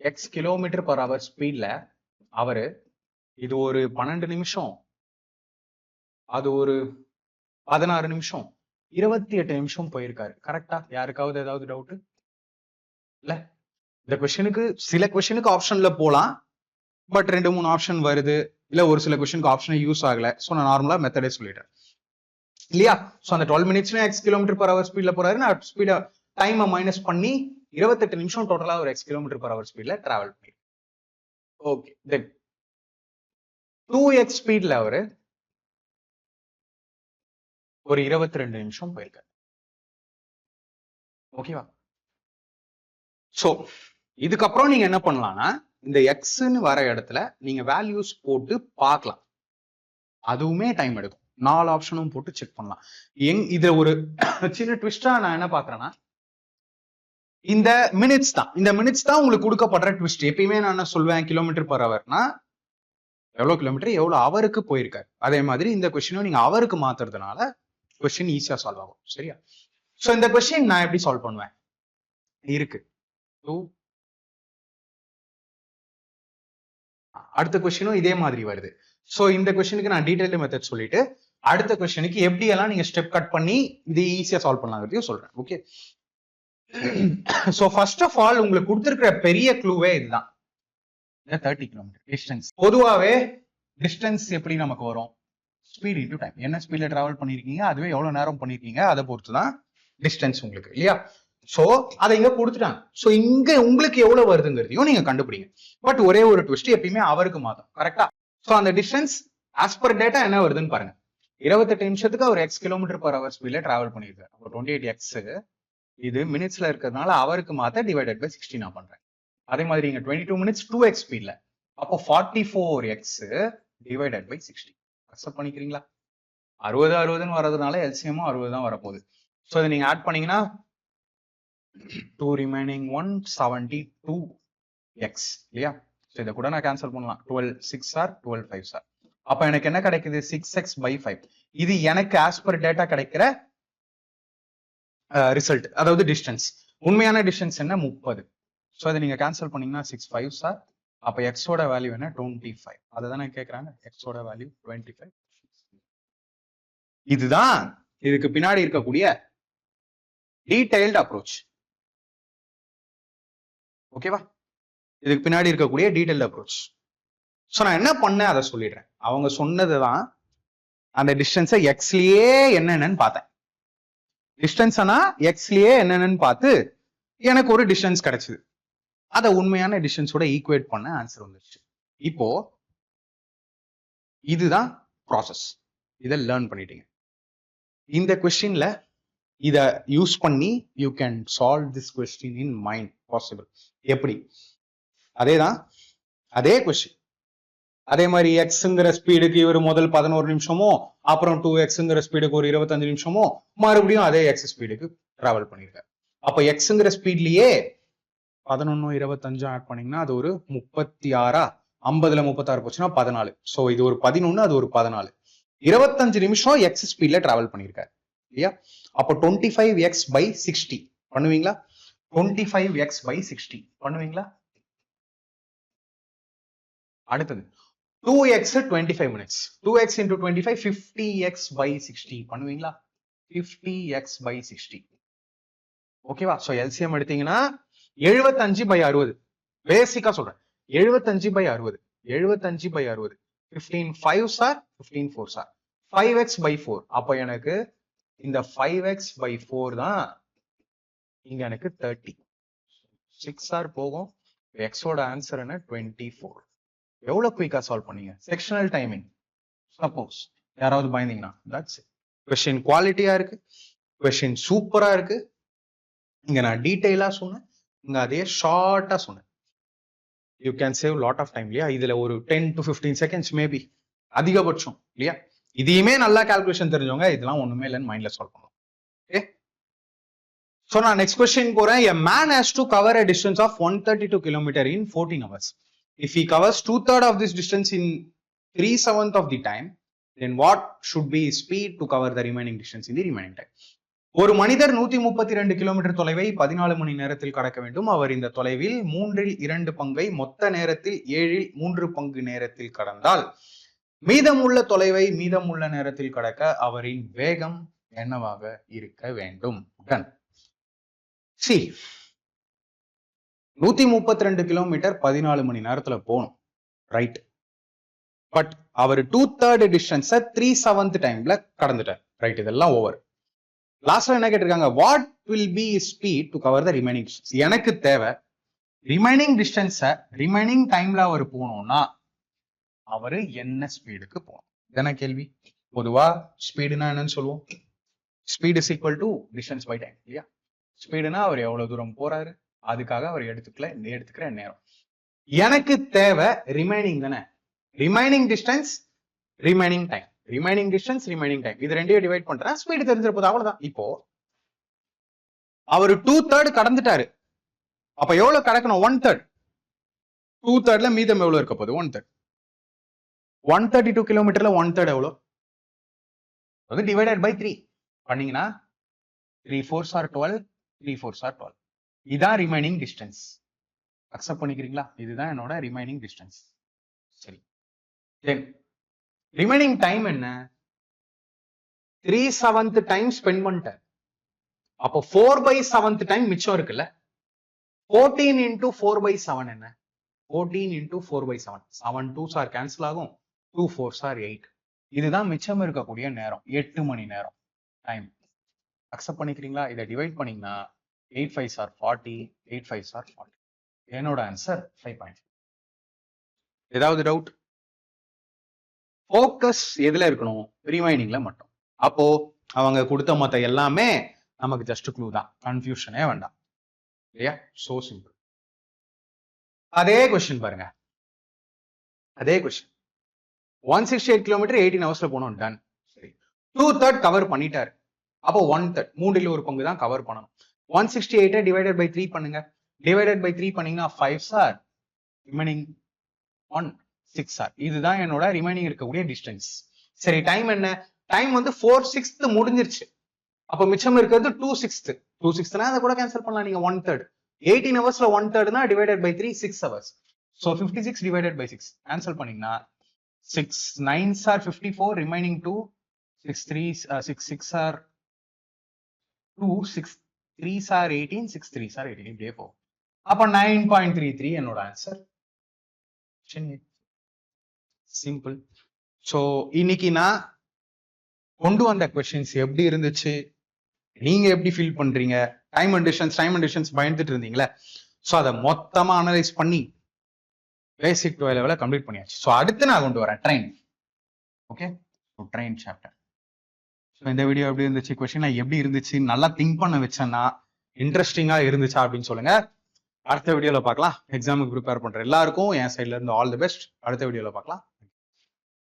எக்ஸ் கிலோமீட்டர் பர் ஹவர் ஸ்பீட்ல அவரு இது ஒரு 12 நிமிஷம், அது ஒரு 16 நிமிஷம், 28 நிமிஷம் போயிருக்காரு. கரெக்டா? யாருக்காவது ஏதாவது டவுட் இல்ல? இந்த கொஸ்டினுக்கு சில கொஸ்டினுக்கு ஆப்ஷன்ல போலாம், பட் 2-3 ஆப்ஷன் வருது, இல்ல ஒரு சில கொஸ்டினுக்கு ஆப்ஷன் யூஸ் ஆகல. சோ நான் நார்மலா மெத்தடே சொல்லிட்டேன் இல்லையா? சோ அந்த 12 மினிட்ஸ்ல எக்ஸ் கிலோமீட்டர் பர் ஹவர் ஸ்பீட்ல போறாரு, நான் ஸ்பீட டைமை மைனஸ் பண்ணி 28 நிமிஷம் டோட்டலா ஒரு எக்ஸ் கிலோமீட்டர் பர் ஹவர் ஸ்பீட்ல டிராவல் பண்ணி. ஓகே, தென் 2x ஸ்பீட்ல அவரு ஒரு 22 நிமிஷம் போயிருக்காரு. ஓகேவா? சோ இதுக்கப்புறம் நீங்க என்ன பண்ணலாம்னா, இந்த எக்ஸ்ன்னு வர இடத்துல நீங்க வேல்யூஸ் போட்டு பார்க்கலாம். அதுவுமே டைம் எடுக்கும். 4 ஆப்ஷனும் போட்டு செக் பண்ணலாம். இதுல ஒரு சின்ன ட்விஸ்டா நான் என்ன பாக்குறேன்னா, இந்த மினிட்ஸ் தான், இந்த மினிட்ஸ் தான் உங்களுக்கு கொடுக்கப்படுற ட்விஸ்ட். எப்பயுமே நான் என்ன சொல்வேன், கிலோமீட்டர் பர் ஹவர்னா எவ்வளவு கிலோமீட்டர் எவ்வளவு அவருக்கு போயிருக்காரு. அதே மாதிரி இந்த கொஸ்டினும் நீங்க அவருக்கு மாத்துறதுனால கொஸ்டின் ஈஸியா சால்வ் ஆகும். சரியா? சோ இந்த கொஸ்டின் நான் எப்படி சால்வ் பண்ணுவேன் இருக்கு. அடுத்த கொஸ்டினும் இதே மாதிரி வருது. சோ இந்த கொஸ்டினுக்கு நான் டீடைல்டு மெத்தட் சொல்லிட்டு அடுத்த கொஸ்டினுக்கு எப்படி எல்லாம் நீங்க ஸ்டெப் கட் பண்ணி இது ஈஸியா சால்வ் பண்ணலாங்கிறதையும் சொல்றேன். Okay, so first of all உங்களுக்கு கொடுத்திருக்கிற பெரிய க்ளூவே இதுதான், 30 கிலோமீட்டர் டிஸ்டன்ஸ். பொதுவாவே டிஸ்டன்ஸ் எப்படி நமக்கு வரும், ஸ்பீட் இன்டு டைம். என்ன ஸ்பீட்ல டிராவல் பண்ணிருக்கீங்க, அதுவே எவ்வளவு நேரம் பண்ணிருக்கீங்க, அதை பொறுத்து தான் டிஸ்டன்ஸ் உங்களுக்கு, இல்லையா? சோ அதை இங்க கொடுத்துட்டாங்க. சோ இங்க உங்களுக்கு எவ்வளவு வருதுங்கிறதையும் நீங்க கண்டுபிடிங்க. பட் ஒரே ஒரு ட்விஸ்ட், எப்பயுமே அவருக்கு மாத்தும். கரெக்டா? சோ அந்த டிஸ்டன்ஸ் ஆஸ் பர் டேட்டா என்ன வருதுன்னு பாருங்க. 28 நிமிஷத்துக்கு அவர் எக்ஸ் கிலோமீட்டர் பர் ஹவர் ஸ்பீட்ல டிராவல் பண்ணிருக்காரு. அப்போ 28 எக்ஸ் இது மினிட்ஸ்ல இருக்கிறதுனால அவருக்கு மாத்த டிவைடட் பை 60 நான் பண்றேன். அதே மாதிரி இங்க 22 மினிட்ஸ் 2x ஸ்பீட்ல, அப்போ 44x டிவைடட் பை 60. அக்செப்ட் பண்ணிக்கிறீங்களா? 60 60ன்னு வரதுனால எல்சிஎமும் 60 தான் வரப்போகுது. ஸோ இதை நீங்க ஆட் பண்ணீங்கன்னா 2 ரிமைனிங் 172x இல்லையா? ஸோ இதை கூட நான் கேன்சல் பண்ணலாம். 12 6 ஆர் 12 5 ஆர். அப்ப எனக்கு என்ன கிடைக்குது, 6x by 5. இது எனக்கு ஆஸ் பர் டேட்டா கிடைக்கிற ரிசல்ட், அதாவது டிஸ்டன்ஸ். உண்மையான டிஸ்டன்ஸ் என்ன, 30. ஸோ இதை நீங்க கேன்சல் பண்ணீங்கன்னா 6 5 ஆர். அப்ப எக்ஸோட வேல்யூ என்ன, 25. அதை தானே கேட்கறாங்க, எக்ஸோட வேல்யூ 25. இதுதான் இதுக்கு பின்னாடி இருக்கக்கூடிய டீடைல்டு அப்ரோச். ஓகேவா? இதுக்கு பின்னாடி இருக்கக்கூடிய டீடைல்டு அப்ரோச். சோ நான் என்ன பண்ணேன் அதை சொல்லிடுறேன். அவங்க சொன்னதுதான், அந்த டிஸ்டன்ஸை எக்ஸ்லயே என்னென்னு பார்த்தேன். டிஸ்டன்ஸ்னா எக்ஸ்லயே என்னென்னு பார்த்து எனக்கு ஒரு டிஸ்டன்ஸ் கிடைச்சது. அதை உண்மையான டிஸ்டன்ஸோட ஈக்குவேட் பண்ண ஆன்சர் வந்துருச்சு. இப்போ இதுதான் ப்ராசஸ். இதை லேர்ன் பண்ணிட்டீங்க. இந்த கொஸ்டின்ல இத யூஸ் பண்ணி you can solve this question in mind possible. எப்படி? அதேதான், அதே கொஸ்டின், அதே மாதிரி எக்ஸ்ங்கிற ஸ்பீடுக்கு இவர் முதல் 11 நிமிஷமோ, அப்புறம் 2xங்கிற ஸ்பீடுக்கு ஒரு 25 நிமிஷமோ, மறுபடியும் அதே எக்ஸ் ஸ்பீடுக்கு டிராவல் பண்ணிருக்காரு. அப்ப எக்ஸ்ங்கிற ஸ்பீட்லயே 11 25 ஆட் பண்ணீங்கன்னா அது ஒரு 36. 50ல 36 போச்சுன்னா 14. சோ இது ஒரு 11, அது ஒரு 14. 25 நிமிஷம் எக்ஸ் ஸ்பீட்ல டிராவல் பண்ணிருக்காரு இல்லையா? அப்போ 25x by 60 பண்ணுவீங்களா? 25x by 60 பண்ணுவீங்களா? அடுத்தது 2x 25 minutes. 2x into 25 50x by 60 பண்ணுவீங்களா? 50x by 60. ஓகேவா? சோ எல்சிஎம் எடுத்தீங்கன்னா 75 by 60. பேசிக்கா சொல்றேன், 75 by 60. 75 by 60. 15 5s are 15 4s are 5x by 4. அப்ப எனக்கு இந்த 5x by 4 தான் இங்க எனக்கு 30. 6r போகும். x ஓட ஆன்சர் என்ன, 24. எவ்வளவு குயிக்கா சால்வ் பண்ணீங்க? Sectional timing. சப்போஸ் யாராவது பயந்தீங்கன்னா தட்ஸ் இட். கொஸ்டின் குவாலிட்டியா இருக்கு, கொஸ்டின் சூப்பரா இருக்கு. இங்க நான் டீடைலா சொன்னேன், இங்க அதே ஷார்ட்டா சொன்னேன். You can save lot of time இல்லையா? இதுல ஒரு 10 to 15 செகண்ட்ஸ் மேபி அதிகபட்சம் இல்லையா? இதையுமே நல்லா கால்குலேஷன் தெரிஞ்சவங்க இதெல்லாம் ஒண்ணுமே இல்லைன்னு மைண்ட்ல சால்வ் பண்ணுவோம். ஓகே, சோ நான் நெக்ஸ்ட் கொஸ்டின் போறேன். A man has to cover a distance of 132 km in 14 hours. If he covers 2/3 of this distance in 3/7 of the time, then what should be speed to cover the remaining distance in the remaining time? ஒரு மனிதர் 132 கிலோமீட்டர் தொலைவை 14 மணி நேரத்தில் கடக்க வேண்டும். அவர் இந்த தொலைவில் 2/3 பங்கை மொத்த நேரத்தில் 3 பங்கு நேரத்தில் கடந்தால் மீதமுள்ள தொலைவை மீதமுள்ள நேரத்தில் கடக்க அவரின் வேகம் என்னவாக இருக்க வேண்டும்? டன். சி 132 கிலோமீட்டர் 14 மணி நேரத்துல போகணும், ரைட்? பட் அவர் 2/3 டிஸ்டன்ஸை 3/7 டைம்ல கடந்துட்டார், ரைட்? இதெல்லாம் ஓவர். லாஸ்ட்ல என்ன கேட்டிருக்காங்க? What will be speed to cover the remaining distance? எனக்கு தேவை ரிமைனிங் டிஸ்டன்ஸை ரிமைனிங் டைம்ல அவர் போகணும்னா அவரு என்ன ஸ்பீடுக்கு போகணும்? இதான கேள்வி. பொதுவா ஸ்பீடுனா என்னன்னு சொல்லுவோம்? Speed is equal to distance by time, இல்லையா? ஸ்பீடுனா அவர் எவ்வளவு தூரம் போறாரு, அதுக்காக அவர் எடுத்துக்கிற நேரம். எனக்கு தேவை ரிமைனிங் தானே, remaining distance remaining time, remaining distance remaining time, இது ரெண்டையும் டிவைட் பண்றேன், ஸ்பீடு தெரிஞ்சிருப்பது, அவ்வளவுதான். இப்போ அவர் 2/3 கடந்துட்டாரு, அப்ப எவ்வளவு கடக்கணும்? 1/3. 2/3ல மீதம் எவ்வளவு இருக்க போகுது? 1/3. 132 கிலோமீட்டர்ல 1/3 எவ்வளவு? அது டிவைடட் பை 3 பண்ணீங்கன்னா 3 4s are 12, 3 4s are 12. இதான் ரிமைனிங் டிஸ்டன்ஸ். அக்செப்ட் பண்ணிக்கிறீங்களா? இதுதான் என்னோட ரிமைனிங் டிஸ்டன்ஸ். சரி, தென் ரிமைனிங் டைம் என்ன? 3/7 டைம் ஸ்பெண்ட் பண்ணிட்டார். அப்போ 4/7 டைம் மிச்சம் இருக்குல்ல. 14 into 4/7 என்ன? 14 into 4/7. 7 2s are கேன்சல் ஆகும், 2 4s are 8. இதுதான் மிச்சம் இருக்கக்கூடிய நேரம், 8 மணி நேரம் டைம். அக்செப்ட் பண்ணிக்கிறீங்களா? இதை டிவைட் பண்ணீங்கன்னா 8 5s are 40, 8 5s are 40. என்னோட ஆன்சர் 5.5. ஏதாவது டவுட்? ஃபோக்கஸ் எதுல இருக்கணும்? ரிமைனிங்ல மட்டும். அப்போ அவங்க கொடுத்த மத்த எல்லாமே நமக்கு ஜஸ்ட் க்ளூ தான், கன்ஃபியூஷனே வேண்டாம், இல்லையா? So simple. அதே கொஸ்டின் பாருங்க, அதே கொஸ்டின். 168 கிலோமீட்டர் 18 ஹவர்ஸ்ல போனோம், டன். சரி, 2/3 கவர் பண்ணிட்டாரு. அப்போ 1/3, 3ல் ஒரு பங்கு தான் கவர் பண்ணணும். 168 டிவைடட் பை 3 பண்ணுங்க. டிவைடட் பை 3 பண்ணீங்கன்னா 5s are ரிமைனிங் 1 6 are. இதுதான் என்னோட ரிமைனிங் இருக்கக்கூடிய டிஸ்டன்ஸ். சரி, டைம் என்ன? டைம் வந்து 4/6 முடிஞ்சிருச்சு. அப்ப மிச்சம் இருக்கிறது 2/6. 2/6னா அதை கூட கேன்சல் பண்ணலாம் நீங்க. 1/3 18 ஹவர்ஸ்ல 1/3னா divided by 3 6 hours. So 56 divided by 6 cancel பண்ணீங்கன்னா 6 9s are 54, remaining 2, 6 3s 6 6 are 2, 6 3s are 18, 6 3s are 18. இப்படியே போகும். அப்ப 9.33 என்னோட ஆன்சர். சிம்பிள். சோ இன்னைக்கு நான் கொண்டு வந்த கொஸ்டின்ஸ் எப்படி இருந்துச்சு, நீங்க எப்படி ஃபீல் பண்றீங்க? டைம் அண்ட் டிஸ்டன்ஸ் பயந்துட்டு இருந்தீங்களே, ஸோ அதை மொத்தமா அனலைஸ் பண்ணி பேசிக் 12 லெவலை கம்ப்ளீட் பண்ணியாச்சு. ஸோ அடுத்து நான் கொண்டு வரேன் train. Okay, train chapter. So இந்த வீடியோ எப்படி இருந்துச்சு, கொஸ்டின் எப்படி இருந்துச்சு, நல்லா திங்க் பண்ண வச்சேன்னா இன்ட்ரெஸ்டிங்கா இருந்துச்சா அப்படின்னு சொல்லுங்க. அடுத்த வீடியோல பார்க்கலாம். எக்ஸாமுக்கு ப்ரிப்பேர் பண்ற எல்லாருக்கும் என் சைட்ல இருந்து ஆல் தி பெஸ்ட். அடுத்த வீடியோல பார்க்கலாம்.